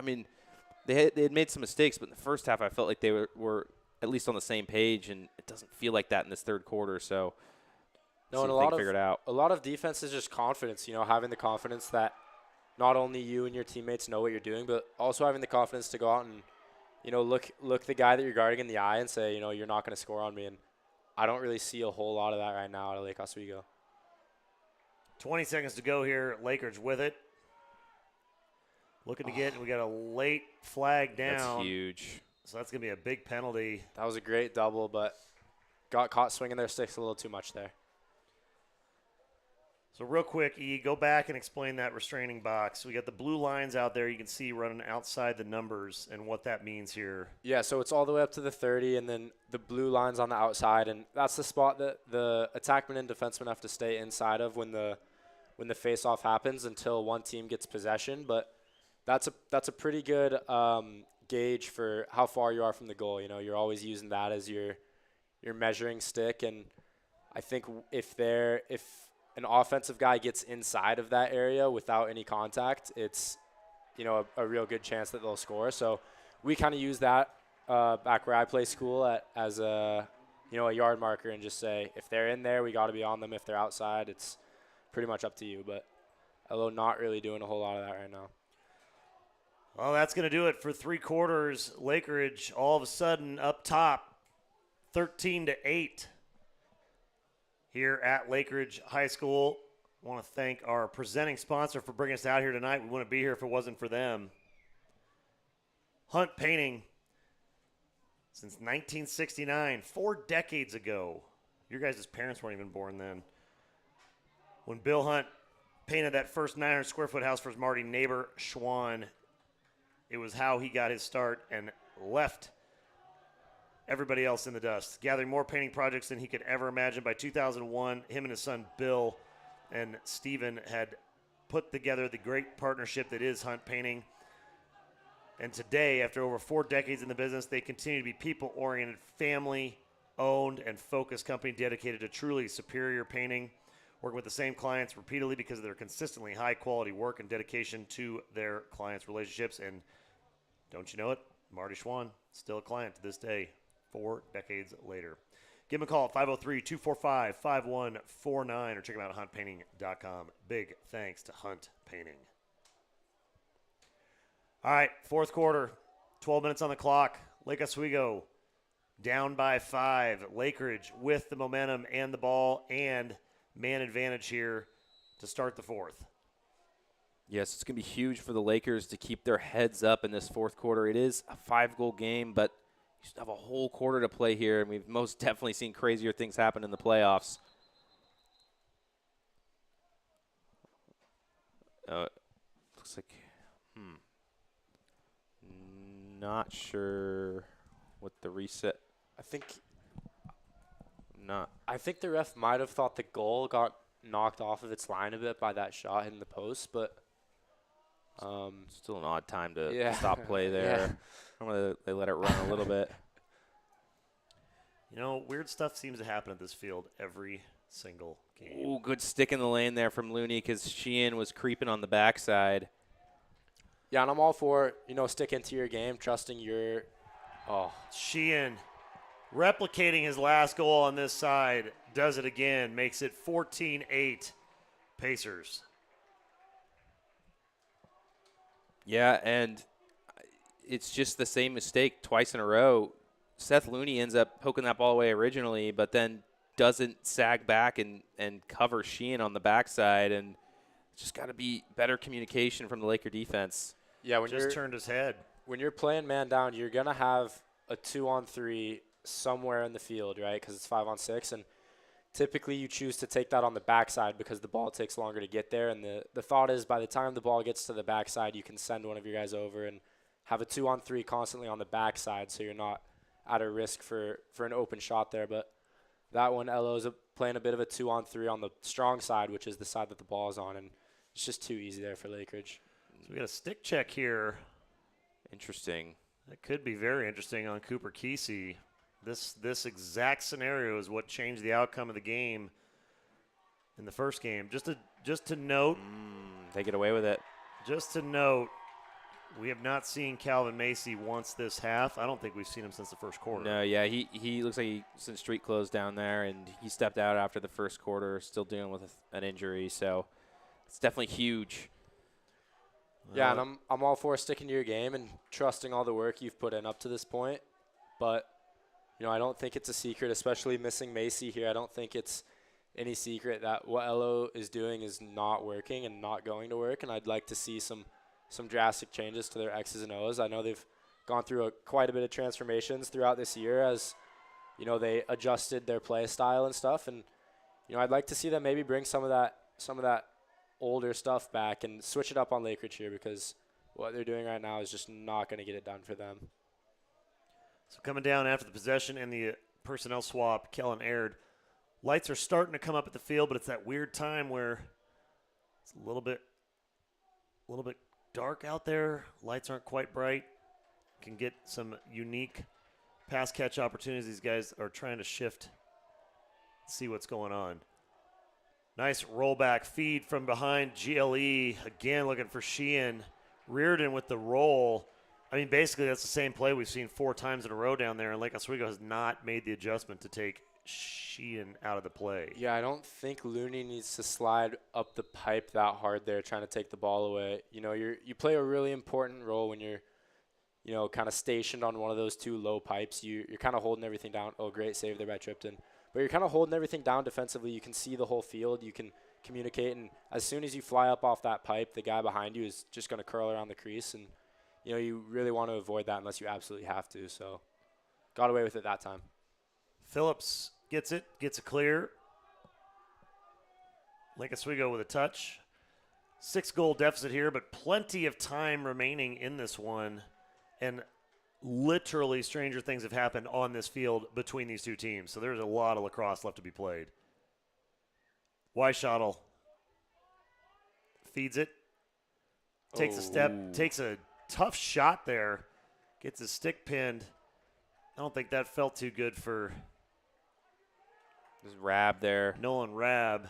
They had made some mistakes, but in the first half I felt like they were at least on the same page, and it doesn't feel like that in this third quarter. So no, and a lot of defense is just confidence. Having the confidence that not only you and your teammates know what you're doing, but also having the confidence to go out and look the guy that you're guarding in the eye and say, you're not going to score on me. And I don't really see a whole lot of that right now out of Lake Oswego. 20 seconds to go here. Lakeridge with it. Looking to get, we got a late flag down. That's huge. So that's going to be a big penalty. That was a great double, but got caught swinging their sticks a little too much there. So real quick, E, go back and explain that restraining box. We got the blue lines out there you can see running outside the numbers and what that means here. Yeah, so it's all the way up to the 30, and then the blue line's on the outside, and that's the spot that the attackman and defenseman have to stay inside of when the face-off happens until one team gets possession. But that's a pretty good gauge for how far you are from the goal. You know, you're always using that as your measuring stick, and I think if an offensive guy gets inside of that area without any contact, it's, you know, a real good chance that they'll score. So we kind of use that back where I play school as a, you know, a yard marker, and just say, if they're in there, we got to be on them. If they're outside, it's pretty much up to you. But although not really doing a whole lot of that right now. Well, that's going to do it for 3 quarters. Lakeridge all of a sudden up top, 13-8 here at Lakeridge High School. I want to thank our presenting sponsor for bringing us out here tonight. We wouldn't be here if it wasn't for them. Hunt Painting, since 1969, 4 decades ago. Your guys' parents weren't even born then. When Bill Hunt painted that first 900 square foot house for his Marty neighbor, Schwan, it was how he got his start and left everybody else in the dust, gathering more painting projects than he could ever imagine. By 2001, him and his son Bill and Steven had put together the great partnership that is Hunt Painting. And today, after over 4 decades in the business, they continue to be people-oriented, family-owned, and focused company dedicated to truly superior painting, working with the same clients repeatedly because of their consistently high-quality work and dedication to their clients' relationships. And don't you know it, Marty Schwan, still a client to this day, 4 decades later. Give him a call at 503-245-5149 or check him out at huntpainting.com. Big thanks to Hunt Painting. All right, 4th quarter, 12 minutes on the clock. Lake Oswego down by 5. Lakeridge with the momentum and the ball and man advantage here to start the 4th. Yes, it's going to be huge for the Lakers to keep their heads up in this 4th quarter. It is a 5-goal game, but you still have a whole quarter to play here, and we've most definitely seen crazier things happen in the playoffs. Looks like, not sure what the reset. I think the ref might have thought the goal got knocked off of its line a bit by that shot hitting the post, but still an odd time to stop play there. They let it run a little bit. You know, weird stuff seems to happen at this field every single game. Ooh, good stick in the lane there from Looney because Sheehan was creeping on the backside. Yeah, and I'm all for, you know, sticking to your game, trusting your Sheehan replicating his last goal on this side, does it again, makes it 14-8 Pacers. Yeah, and it's just the same mistake twice in a row. Seth Looney ends up poking that ball away originally, but then doesn't sag back and cover Sheehan on the backside, and just got to be better communication from the Laker defense. Yeah, when just turned his head. When you're playing man down, you're going to have a 2-on-3 somewhere in the field, right, because it's 5-on-6, and typically you choose to take that on the backside because the ball takes longer to get there, and the thought is by the time the ball gets to the backside, you can send one of your guys over and have a 2-on-3 constantly on the backside so you're not at a risk for an open shot there. But that one, Elo's playing a bit of a 2-on-3 on the strong side, which is the side that the ball is on, and it's just too easy there for Lakeridge. So we got a stick check here. Interesting. That could be very interesting on Cooper Kesey. This exact scenario is what changed the outcome of the game in the first game. Just to note, they get away with it. Just to note, we have not seen Calvin Macy once this half. I don't think we've seen him since the first quarter. No, yeah, he looks like he's in street clothes down there, and he stepped out after the first quarter, still dealing with an injury. So it's definitely huge. Yeah, and I'm all for sticking to your game and trusting all the work you've put in up to this point. But, you know, I don't think it's a secret, especially missing Macy here. I don't think it's any secret that what Elo is doing is not working and not going to work. And I'd like to see some drastic changes to their X's and O's. I know they've gone through quite a bit of transformations throughout this year as, you know, they adjusted their play style and stuff. And, you know, I'd like to see them maybe bring some of that some of that older stuff back and switch it up on Lakeridge here, because what they're doing right now is just not going to get it done for them. So coming down after the possession and the personnel swap, Kellen Aird. Lights are starting to come up at the field, but it's that weird time where it's a little bit dark out there. Lights aren't quite bright. Can get some unique pass catch opportunities. These guys are trying to shift, see what's going on. Nice rollback feed from behind GLE. Again, looking for Sheehan. Reardon with the roll. I mean, basically that's the same play we've seen 4 times in a row down there, and Lake Oswego has not made the adjustment to take Sheehan out of the play. Yeah, I don't think Looney needs to slide up the pipe that hard there trying to take the ball away. You know, you play a really important role when you're, you know, kind of stationed on one of those 2 low pipes. You're kind of holding everything down. Oh, great save there by Tripton. But you're kind of holding everything down defensively. You can see the whole field. You can communicate. And as soon as you fly up off that pipe, the guy behind you is just going to curl around the crease. And, you know, you really want to avoid that unless you absolutely have to. So got away with it that time. Phillips gets it clear. Lake Oswego with a touch. 6-goal deficit here, but plenty of time remaining in this one. And literally stranger things have happened on this field between these 2 teams. So there's a lot of lacrosse left to be played. Weishottle feeds it. Takes a step, takes a tough shot there. Gets his stick pinned. I don't think that felt too good for There's Rab there. Nolan Rab.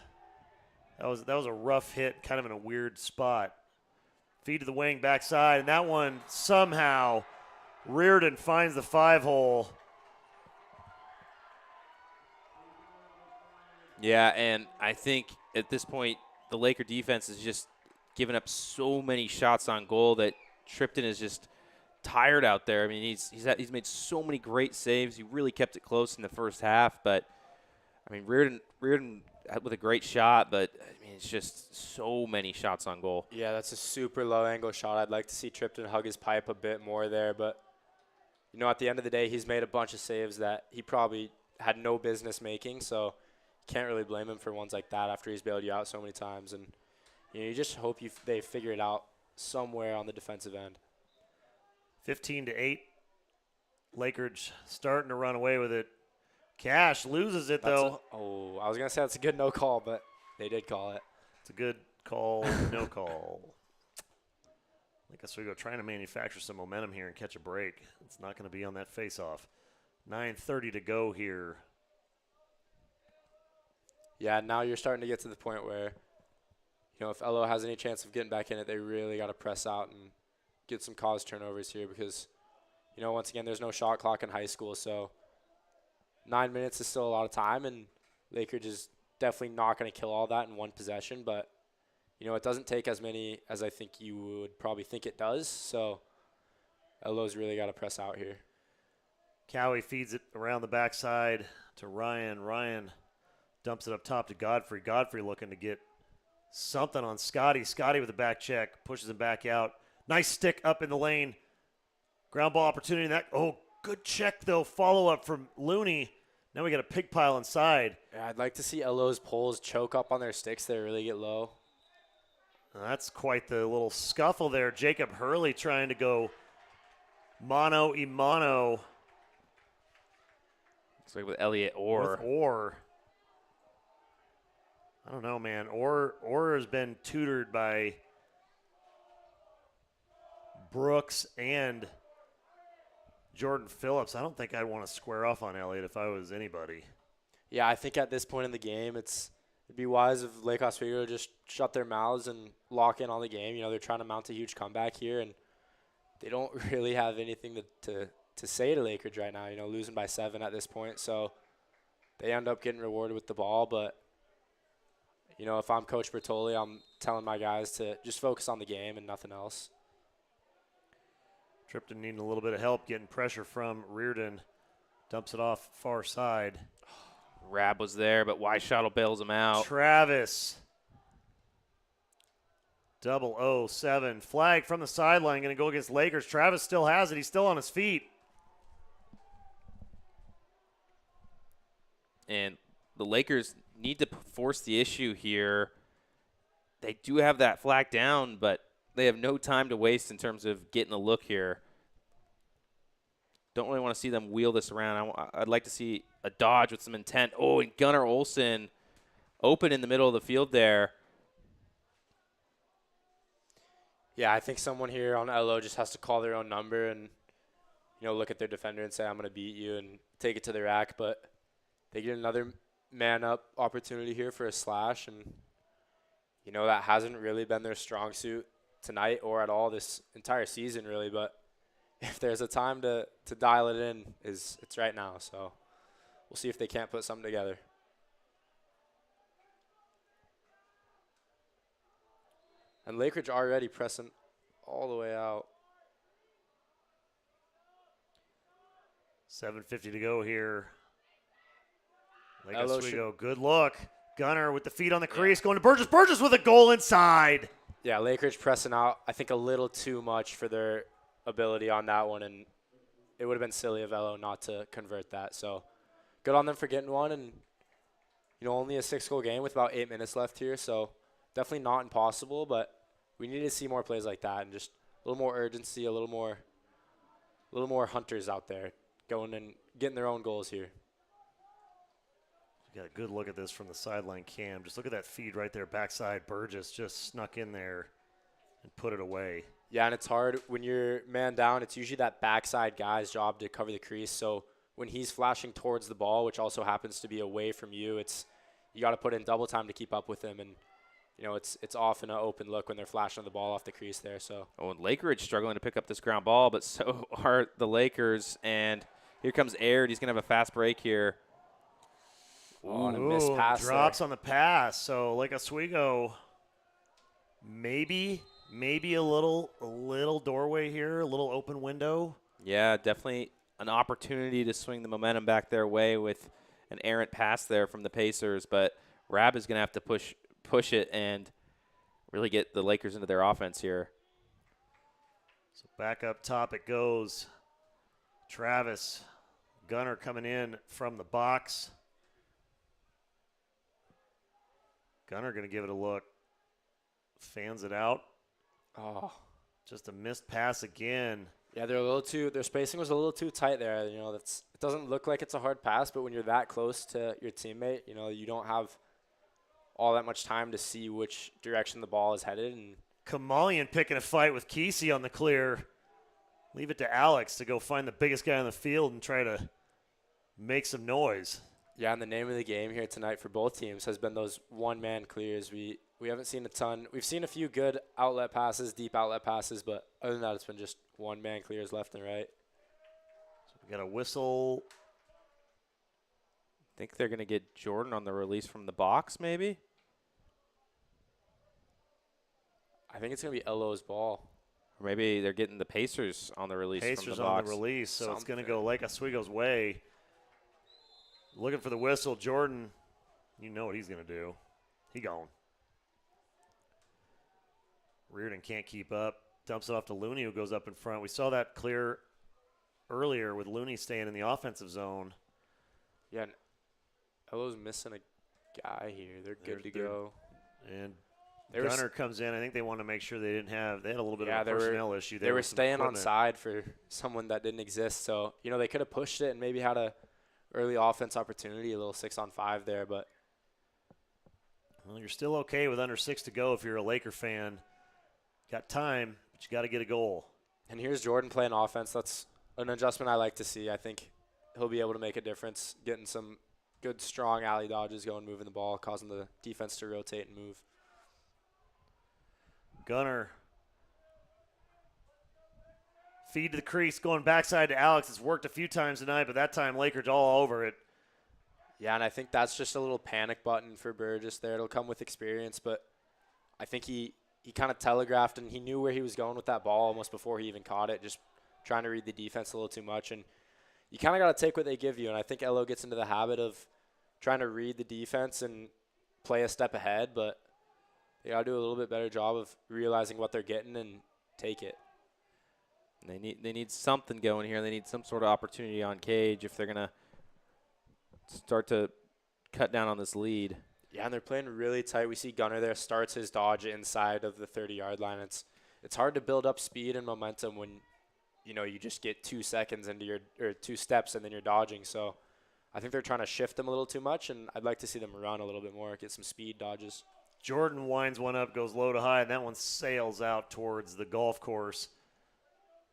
That was a rough hit, kind of in a weird spot. Feed to the wing, backside, and that one somehow Reardon finds the 5-hole. Yeah, and I think at this point the Laker defense is just giving up so many shots on goal that Tripton is just tired out there. I mean, he's made so many great saves. He really kept it close in the first half, but I mean Reardon with a great shot, but I mean it's just so many shots on goal. Yeah, that's a super low angle shot. I'd like to see Tripton hug his pipe a bit more there, but you know, at the end of the day, he's made a bunch of saves that he probably had no business making, so can't really blame him for ones like that after he's bailed you out so many times. And you know, you just hope they figure it out somewhere on the defensive end. 15-8. Lakeridge starting to run away with it. Cash loses it, though. I was going to say that's a good no call, but they did call it. It's a good call, no call. Lake Oswego trying to manufacture some momentum here and catch a break. It's not going to be on that face-off. 9:30 to go here. Yeah, now you're starting to get to the point where, you know, if LO has any chance of getting back in it, they really got to press out and get some cause turnovers here because, you know, once again, there's no shot clock in high school, so 9 minutes is still a lot of time, and Lakeridge is definitely not going to kill all that in one possession, but, you know, it doesn't take as many as I think you would probably think it does, so LO's really got to press out here. Cowie feeds it around the backside to Ryan. Ryan dumps it up top to Godfrey. Godfrey looking to get something on Scotty. Scotty with a back check, pushes him back out. Nice stick up in the lane. Ground ball opportunity. Good check, though. Follow-up from Looney. Now we got a pig pile inside. Yeah, I'd like to see LO's poles choke up on their sticks there, really get low. That's quite the little scuffle there. Jacob Hurley trying to go mano-a-mano. Looks like with Elliott Orr. With Orr. I don't know, man. Orr has been tutored by Brooks and Jordan Phillips. I don't think I'd want to square off on Elliott if I was anybody. Yeah, I think at this point in the game, it'd be wise if Lake Oswego just shut their mouths and lock in on the game. You know, they're trying to mount a huge comeback here, and they don't really have anything to say to Lakeridge right now, you know, losing by 7 at this point. So they end up getting rewarded with the ball. But, you know, if I'm Coach Bertoli, I'm telling my guys to just focus on the game and nothing else. Tripton needing a little bit of help getting pressure from Reardon. Dumps it off far side. Rab was there, but Weishottle bails him out. Travis. 007. Flag from the sideline. Going to go against Lakers. Travis still has it. He's still on his feet. And the Lakers need to force the issue here they do have that flag down, but they have no time to waste in terms of getting a look here. Don't really want to see them wheel this around. I'd like to see a dodge with some intent. Oh, and Gunnar Olsen open in the middle of the field there. Yeah, I think someone here on LO just has to call their own number and, look at their defender and say, I'm going to beat you and take it to the rack. But they get another man-up opportunity here for a slash. And, that hasn't really been their strong suit tonight or at all this entire season, really. But if there's a time to dial it in, it's right now. So we'll see if they can't put something together. And Lakeridge already pressing all the way out. 7:50 to go here. Lake LO Oswego, good look. Gunnar with the feet on the crease, going to Burgess. Burgess with a goal inside. Yeah, Lakeridge pressing out, I think, a little too much for their ability on that one, and it would have been silly of LO not to convert that. So good on them for getting one, and, only a 6-goal game with about 8 minutes left here, so definitely not impossible, but we need to see more plays like that and just a little more urgency, a little more hunters out there going and getting their own goals here. Got a good look at this from the sideline cam. Just look at that feed right there, backside. Burgess just snuck in there and put it away. Yeah, and it's hard when you're man down. It's usually that backside guy's job to cover the crease. So when he's flashing towards the ball, which also happens to be away from you, you got to put in double time to keep up with him. And it's often an open look when they're flashing the ball off the crease there. So. Oh, and Lakeridge struggling to pick up this ground ball, but so are the Lakers. And here comes Aird. He's going to have a fast break here. Ooh, and a missed pass drops there. on the pass. So Lake Oswego, maybe a little doorway here, a little open window. Yeah, definitely an opportunity to swing the momentum back their way with an errant pass there from the Pacers. But Rab is going to have to push it and really get the Lakers into their offense here. So back up top it goes. Travis, Gunnar coming in from the box. Gunnar going to give it a look. Fans it out. Oh. Just a missed pass again. Yeah, their spacing was a little too tight there. It doesn't look like it's a hard pass, but when you're that close to your teammate, you don't have all that much time to see which direction the ball is headed. And Kamalian picking a fight with Kesey on the clear. Leave it to Alex to go find the biggest guy on the field and try to make some noise. Yeah, and the name of the game here tonight for both teams has been those one-man clears. We haven't seen a ton. We've seen a few good outlet passes, deep outlet passes, but other than that, it's been just one-man clears left and right. So we got a whistle. I think they're going to get Jordan on the release from the box, maybe. I think it's going to be LO's ball. Or maybe they're getting the Pacers on the release from the box. Pacers on the release, so it's going to go Lake Oswego's way. Looking for the whistle. Jordan, you know what he's going to do. He gone. Reardon can't keep up. Dumps it off to Looney, who goes up in front. We saw that clear earlier with Looney staying in the offensive zone. Yeah, and LO's missing a guy here. They're good to go. And Gunnar comes in. I think they want to make sure they had a little bit of a personnel issue there. They were staying on side for someone that didn't exist. So, they could have pushed it and maybe had a early offense opportunity, a little 6-on-5 there. But well, you're still okay with under 6 to go if you're a Laker fan. Got time, but you got to get a goal. And here's Jordan playing offense. That's an adjustment I like to see. I think he'll be able to make a difference, getting some good, strong alley dodges going, moving the ball, causing the defense to rotate and move. Gunnar. Feed to the crease, going backside to Alex. It's worked a few times tonight, but that time Lakers all over it. Yeah, and I think that's just a little panic button for Burgess there. It'll come with experience, but I think he kind of telegraphed and he knew where he was going with that ball almost before he even caught it, just trying to read the defense a little too much. And you kind of got to take what they give you, and I think LO gets into the habit of trying to read the defense and play a step ahead, but they got to do a little bit better job of realizing what they're getting and take it. They need something going here. They need some sort of opportunity on Cage if they're going to start to cut down on this lead. Yeah, and they're playing really tight. We see Gunner there starts his dodge inside of the 30-yard line. It's hard to build up speed and momentum when, you just get 2 seconds into or 2 steps and then you're dodging. So I think they're trying to shift them a little too much, and I'd like to see them run a little bit more, get some speed dodges. Jordan winds one up, goes low to high, and that one sails out towards the golf course.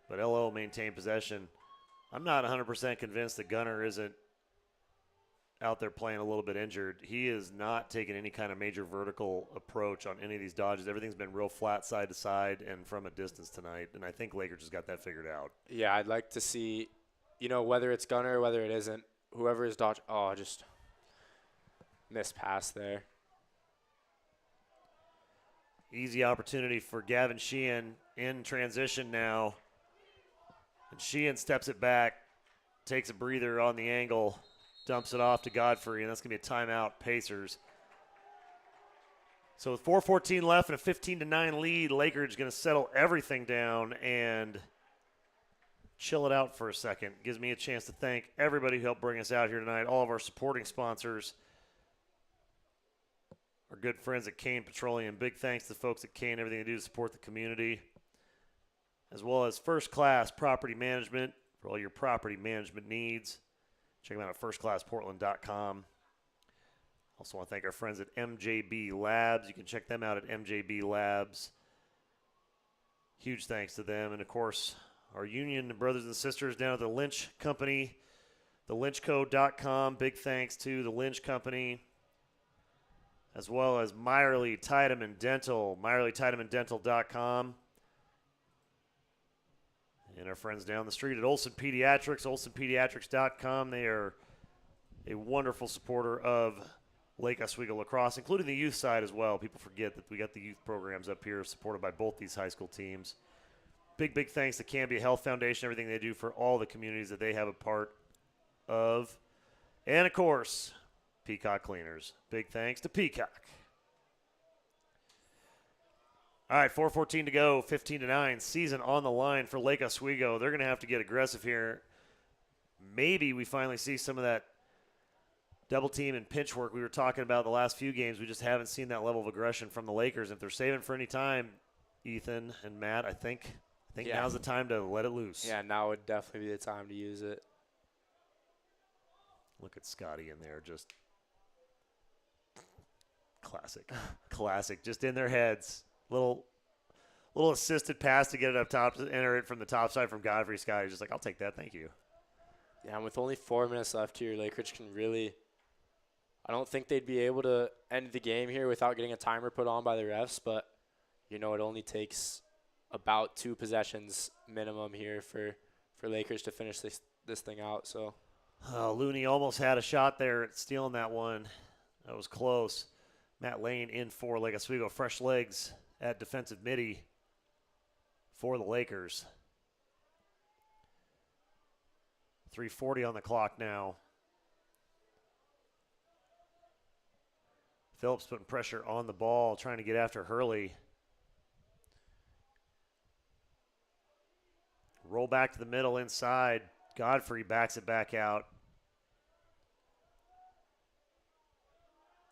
But LO maintained possession. I'm not 100% convinced that Gunner isn't out there playing a little bit injured. He is not taking any kind of major vertical approach on any of these dodges. Everything's been real flat side to side and from a distance tonight, and I think Lakers just got that figured out. Yeah, I'd like to see, whether it's Gunner or whether it isn't, whoever is dodge. Oh, just missed pass there. Easy opportunity for Gavin Sheehan in transition now. And Sheehan steps it back, takes a breather on the angle, dumps it off to Godfrey, and that's going to be a timeout, Pacers. So with 4:14 left and a 15-9 lead, Lakeridge going to settle everything down and chill it out for a second. Gives me a chance to thank everybody who helped bring us out here tonight, all of our supporting sponsors, our good friends at Kane Petroleum. Big thanks to the folks at Kane, everything they do to support the community, as well as First Class Property Management for all your property management needs. Check them out at firstclassportland.com. Also want to thank our friends at MJB Labs. You can check them out at MJB Labs. Huge thanks to them. And, of course, our union brothers and sisters down at the Lynch Company, thelynchco.com. Big thanks to the Lynch Company, as well as Meyerly Tiedemann Dental, meyerlytiedemanndental.com. And our friends down the street at Olson Pediatrics, olsonpediatrics.com. They are a wonderful supporter of Lake Oswego lacrosse, including the youth side as well. People forget that we got the youth programs up here supported by both these high school teams. Big, big thanks to Cambia Health Foundation, everything they do for all the communities that they have a part of. And, of course, Peacock Cleaners. Big thanks to Peacock. All right, 4:14 to go, 15-9. Season on the line for Lake Oswego. They're going to have to get aggressive here. Maybe we finally see some of that double team and pinch work we were talking about the last few games. We just haven't seen that level of aggression from the Lakers. If they're saving for any time, Ethan and Matt, I think now's the time to let it loose. Yeah, now would definitely be the time to use it. Look at Scotty in there, just classic, just in their heads. Little assisted pass to get it up top to enter it from the top side from Godfrey. Scotty's just like, I'll take that, thank you. Yeah, and with only 4 minutes left here, Lakeridge can really – I don't think they'd be able to end the game here without getting a timer put on by the refs, but, it only takes about 2 possessions minimum here for Lakers to finish this thing out. So Looney almost had a shot there at stealing that one. That was close. Matt Lane in for Lake Oswego. Fresh legs at defensive midi for the Lakers. 3:40 on the clock now. Phillips putting pressure on the ball, trying to get after Hurley. Roll back to the middle inside. Godfrey backs it back out.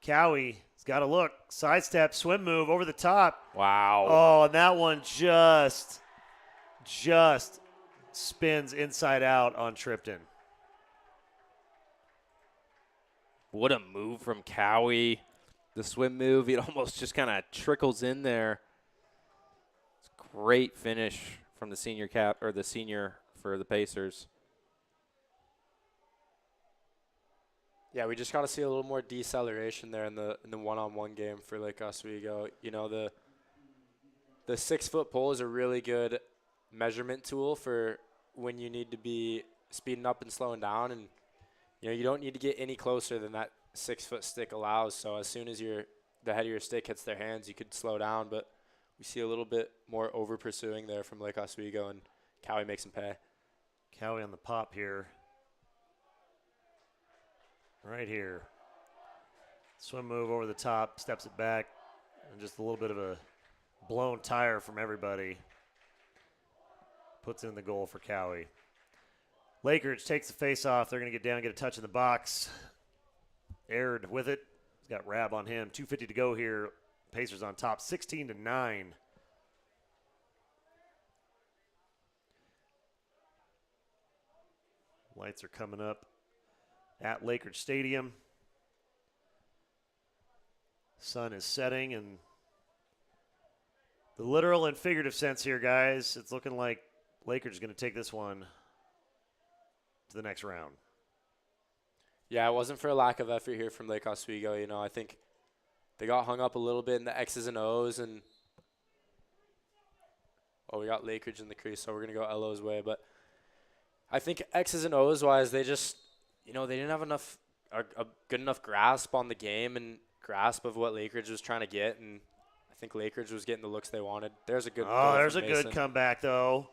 Cowie has got to look. Sidestep, swim move over the top. Wow. Oh, and that one just spins inside out on Tripton. What a move from Cowie. The swim move, it almost just kind of trickles in there. It's a great finish from the senior for the Pacers. yeah, we just got to see a little more deceleration there in the one-on-one game for Lake Oswego. The 6-foot pole is a really good measurement tool for when you need to be speeding up and slowing down, and you don't need to get any closer than that 6-foot stick allows. So as soon as the head of your stick hits their hands, you could slow down. But we see a little bit more over pursuing there from Lake Oswego, and Cowie makes him pay. Cowie on the pop here. Right here. Swim move over the top, steps it back, and just a little bit of a blown tire from everybody. Puts in the goal for Cowie. Lakeridge takes the face off. They're going to get down, get a touch in the box. Aired with it. He's got Rab on him. 2:50 to go here. Pacers on top, 16-9. Lights are coming up at LAKERIDGE Stadium. Sun is setting, and the literal and figurative sense here, guys, it's looking like LAKERIDGE is going to take this one to the next round. Yeah, it wasn't for a lack of effort here from Lake Oswego. You know, I think they got hung up a little bit in the X's and O's, and we got LAKERIDGE in the crease, so we're going to go LO's way. But I think X's and O's wise, they just, they didn't have a good enough grasp on the game and grasp of what LAKERIDGE was trying to get, and I think LAKERIDGE was getting the looks they wanted. There's a good goal there's from a Mason. good comeback, though.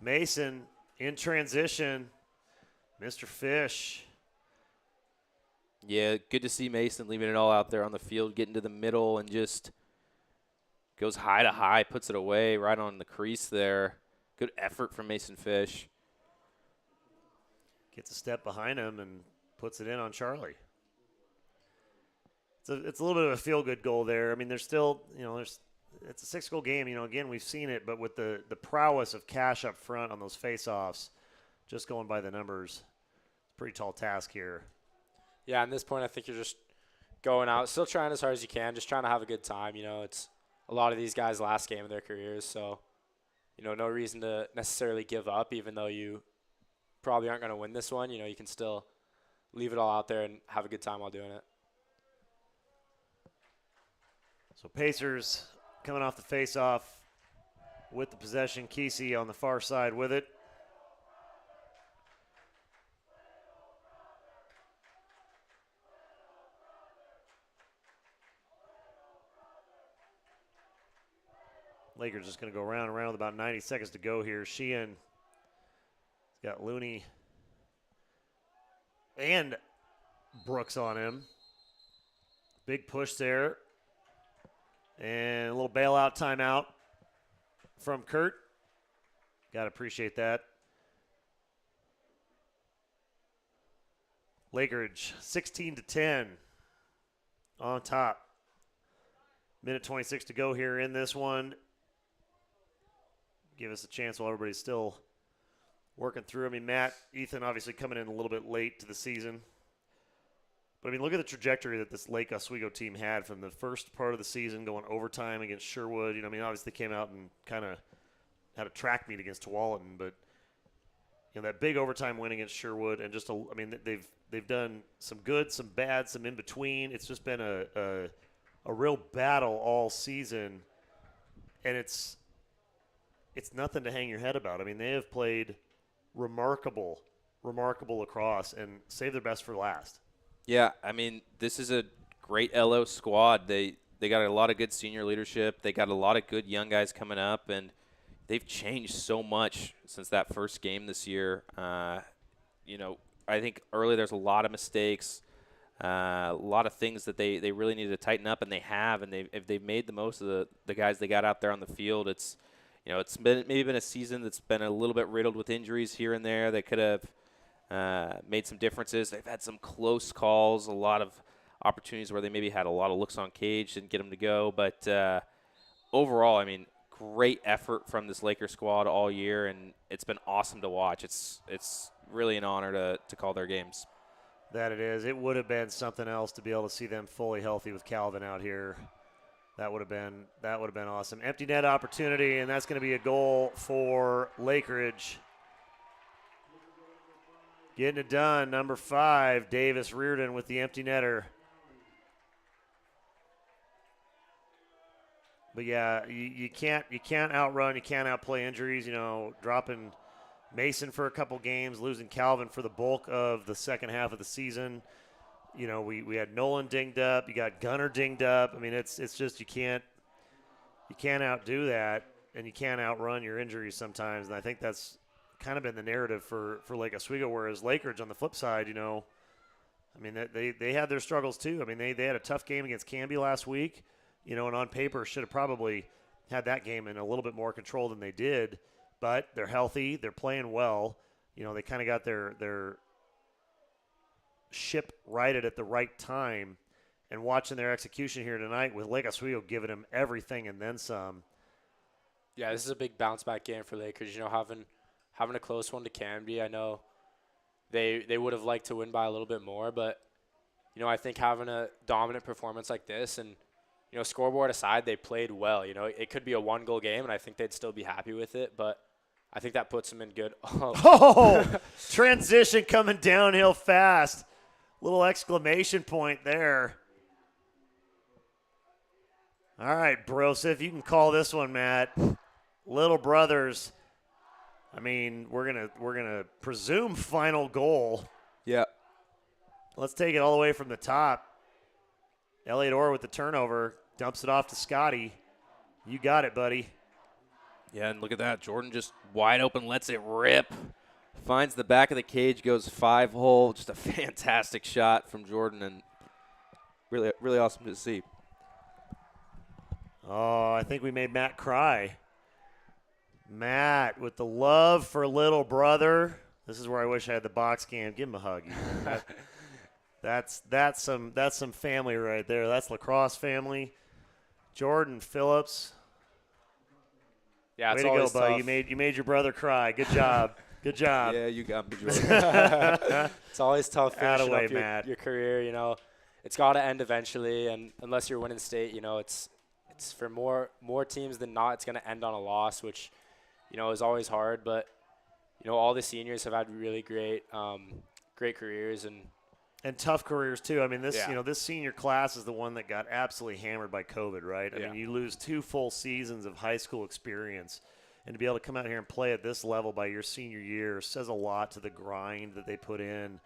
Mason in transition. Mr. Fish. Yeah, good to see Mason leaving it all out there on the field, getting to the middle and just goes high to high, puts it away right on the crease there. Good effort from Mason Fish. Gets a step behind him and puts it in on Charlie. It's a little bit of a feel-good goal there. I mean, there's still, it's a 6-goal game. Again, we've seen it, but with the prowess of Cash up front on those face-offs, just going by the numbers, it's a pretty tall task here. Yeah, at this point, I think you're just going out, still trying as hard as you can, just trying to have a good time. It's a lot of these guys' last game of their careers, so, no reason to necessarily give up, even though you probably aren't going to win this one. You can still leave it all out there and have a good time while doing it. So Pacers coming off the face-off with the possession. Kesey on the far side with it. Lakers just going to go round and round with about 90 seconds to go here. Sheehan has got Looney and Brooks on him. Big push there. And a little bailout timeout from Kurt. Got to appreciate that. LAKERIDGE 16-10 on top. Minute 26 to go here in this one. Give us a chance while everybody's still working through. I mean, Matt, Ethan obviously coming in a little bit late to the season. But, I mean, look at the trajectory that this Lake Oswego team had from the first part of the season going overtime against Sherwood. Obviously they came out and kind of had a track meet against Tualatin. But, that big overtime win against Sherwood and just, they've done some good, some bad, some in between. It's just been a real battle all season. And it's nothing to hang your head about. I mean, they have played remarkable lacrosse and saved their best for last. Yeah, I mean, this is a great LO squad. They got a lot of good senior leadership. They got a lot of good young guys coming up, and they've changed so much since that first game this year. I think early there's a lot of mistakes, a lot of things that they really need to tighten up, and they have. And if they've made the most of the guys they got out there on the field. It's maybe been a season that's been a little bit riddled with injuries here and there. They could have made some differences. They've had some close calls, a lot of opportunities where they maybe had a lot of looks on cage, didn't get them to go. But overall, I mean, great effort from this Lakers squad all year, and it's been awesome to watch. It's really an honor to call their games. That it is. It would have been something else to be able to see them fully healthy with Calvin out here. That would have been awesome. Empty net opportunity, and that's going to be a goal for LAKERIDGE. Getting it done, number 5, Davis Reardon with the empty netter. But yeah, you can't outrun, you can't outplay injuries. Dropping Mason for a couple games, losing Calvin for the bulk of the second half of the season. We had Nolan dinged up, you got Gunner dinged up. I mean, it's just you can't outdo that, and you can't outrun your injuries sometimes. And I think that's kind of been the narrative for Lake Oswego, whereas LAKERIDGE on the flip side, they had their struggles too. I mean, they had a tough game against Canby last week, and on paper should have probably had that game in a little bit more control than they did. But they're healthy, they're playing well. They kind of got their ship righted at the right time, and watching their execution here tonight with Lake Oswego giving them everything and then some. Yeah, this is a big bounce back game for Lakers. You know, having a close one to Canby. I know they would have liked to win by a little bit more, but you know, I think having a dominant performance like this and, you know, scoreboard aside, they played well. You know, it could be a 1-goal game, and I think they'd still be happy with it, but I think that puts them in good. Oh, transition coming downhill fast. Little exclamation point there. All right, Broseph, you can call this one, Matt. Little brothers. I mean, we're gonna presume final goal. Yeah. Let's take it all the way from the top. Elliot Orr with the turnover, dumps it off to Scotty. You got it, buddy. Yeah, and look at that. Jordan just wide open, lets it rip. Finds the back of the cage, goes 5-hole. Just a fantastic shot from Jordan, and really, really awesome to see. Oh, I think we made Matt cry. Matt with the love for little brother. This is where I wish I had the box cam. Give him a hug. That's some family right there. That's lacrosse family. Jordan Phillips. Yeah, way it's to go, always buddy. tough. You made your brother cry. Good job. Good job. Yeah, you got me, Jordan. It's always tough finishing Attaway, up Matt. your career. You know, it's got to end eventually, and unless you're winning state, you know, it's for more teams than not, it's going to end on a loss, which, you know, is always hard. But you know, all the seniors have had really great careers and tough careers too. I mean, this Yeah. this senior class is the one that got absolutely hammered by COVID, right? I Yeah. mean, you lose 2 full seasons of high school experience, and to be able to come out here and play at this level by your senior year says a lot to the grind that they put in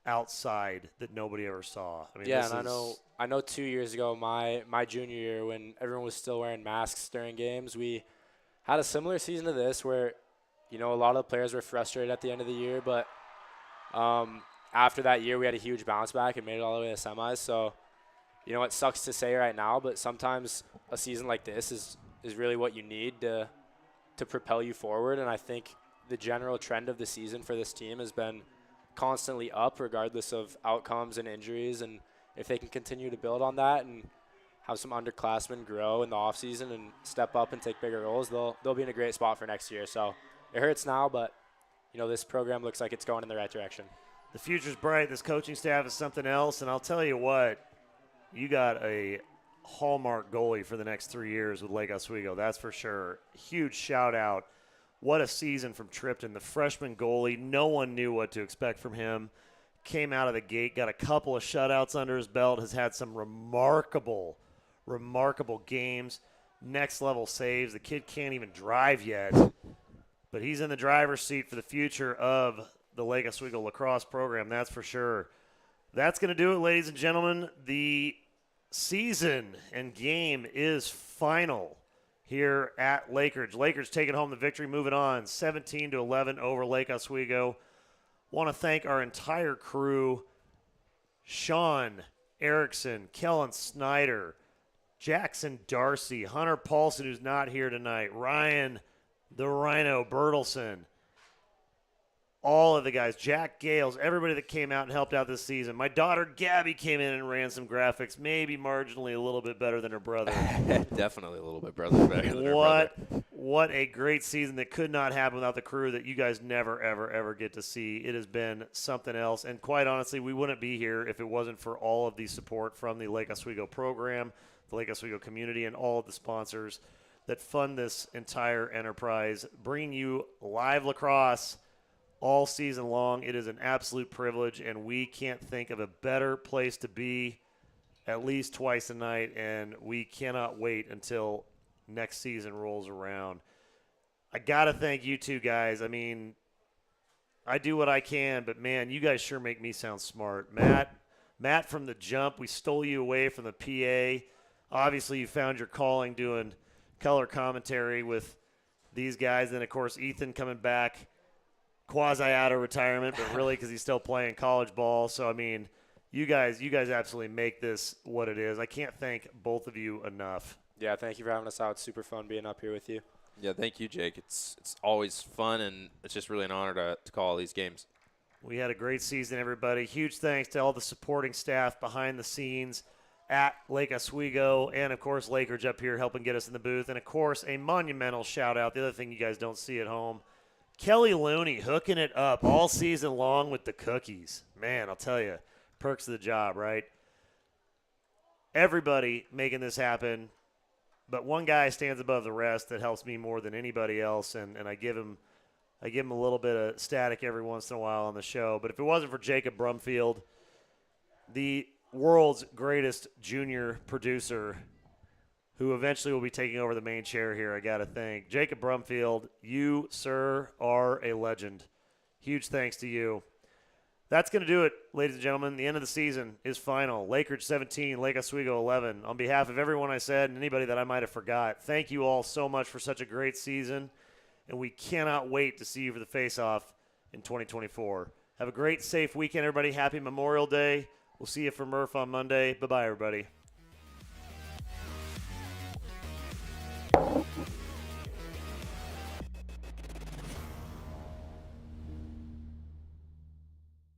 outside that nobody ever saw. I mean, yeah. this And is, I know 2 years ago, my junior year, when everyone was still wearing masks during games, we had a similar season to this where, you know, a lot of the players were frustrated at the end of the year, but after that year, we had a huge bounce back and made it all the way to semis. So, you know, it sucks to say right now, but sometimes a season like this is really what you need to propel you forward. And I think the general trend of the season for this team has been constantly up, regardless of outcomes and injuries. And if they can continue to build on that and have some underclassmen grow in the offseason and step up and take bigger roles, they'll be in a great spot for next year. So it hurts now, but, you know, this program looks like it's going in the right direction. the future's bright. This coaching staff is something else, and I'll tell you what, you got a hallmark goalie for the next 3 years with Lake Oswego. That's for sure. Huge shout out. What a season from Tripton, the freshman goalie. No one knew what to expect from him. Came out of the gate, got a couple of shutouts under his belt, has had some remarkable games, next level saves. The kid can't even drive yet, but he's in the driver's seat for the future of the Lake Oswego lacrosse program, that's for sure. That's going to do it, ladies and gentlemen. The season and game is final here at LakeRidge. Lakers taking home the victory, moving on 17-11 over Lake Oswego. Want to thank our entire crew, Sean Erickson, Kellen Snyder, Jackson Darcy, Hunter Paulson, who's not here tonight, Ryan the Rhino Bertelson, all of the guys, Jack Gales, everybody that came out and helped out this season. My daughter Gabby came in and ran some graphics, maybe marginally a little bit better than her brother. Definitely a little bit better than her brother. What a great season that could not happen without the crew that you guys never, ever, ever get to see. It has been something else. And quite honestly, we wouldn't be here if it wasn't for all of the support from the Lake Oswego program, the Lake Oswego community, and all of the sponsors that fund this entire enterprise, bringing you live lacrosse all season long. It is an absolute privilege, and we can't think of a better place to be at least twice a night, and we cannot wait until next season rolls around. I got to thank you two guys. I mean, I do what I can, but, man, you guys sure make me sound smart. Matt from the jump, we stole you away from the PA. Obviously, you found your calling doing color commentary with these guys. Then, of course, Ethan coming back quasi out of retirement, but really because he's still playing college ball. So, I mean, you guys absolutely make this what it is. I can't thank both of you enough. Yeah, thank you for having us out. It's super fun being up here with you. Yeah, thank you, Jake. It's always fun, and it's just really an honor to call all these games. We had a great season, everybody. Huge thanks to all the supporting staff behind the scenes at Lake Oswego, and, of course, LAKERIDGE up here helping get us in the booth. And, of course, a monumental shout-out, the other thing you guys don't see at home, Kelly Looney hooking it up all season long with the cookies. Man, I'll tell you, perks of the job, right? Everybody making this happen, but one guy stands above the rest that helps me more than anybody else, and I give him a little bit of static every once in a while on the show. But if it wasn't for Jacob Brumfield, the world's greatest junior producer, who eventually will be taking over the main chair here, I got to thank Jacob Brumfield. You, sir, are a legend. Huge thanks to you. That's going to do it, ladies and gentlemen. The end of the season is final. LAKERIDGE 17, Lake Oswego 11. On behalf of everyone I said and anybody that I might have forgot, thank you all so much for such a great season, and we cannot wait to see you for the face-off in 2024. Have a great, safe weekend, everybody. Happy Memorial Day. We'll see you for Murph on Monday. Bye-bye, everybody.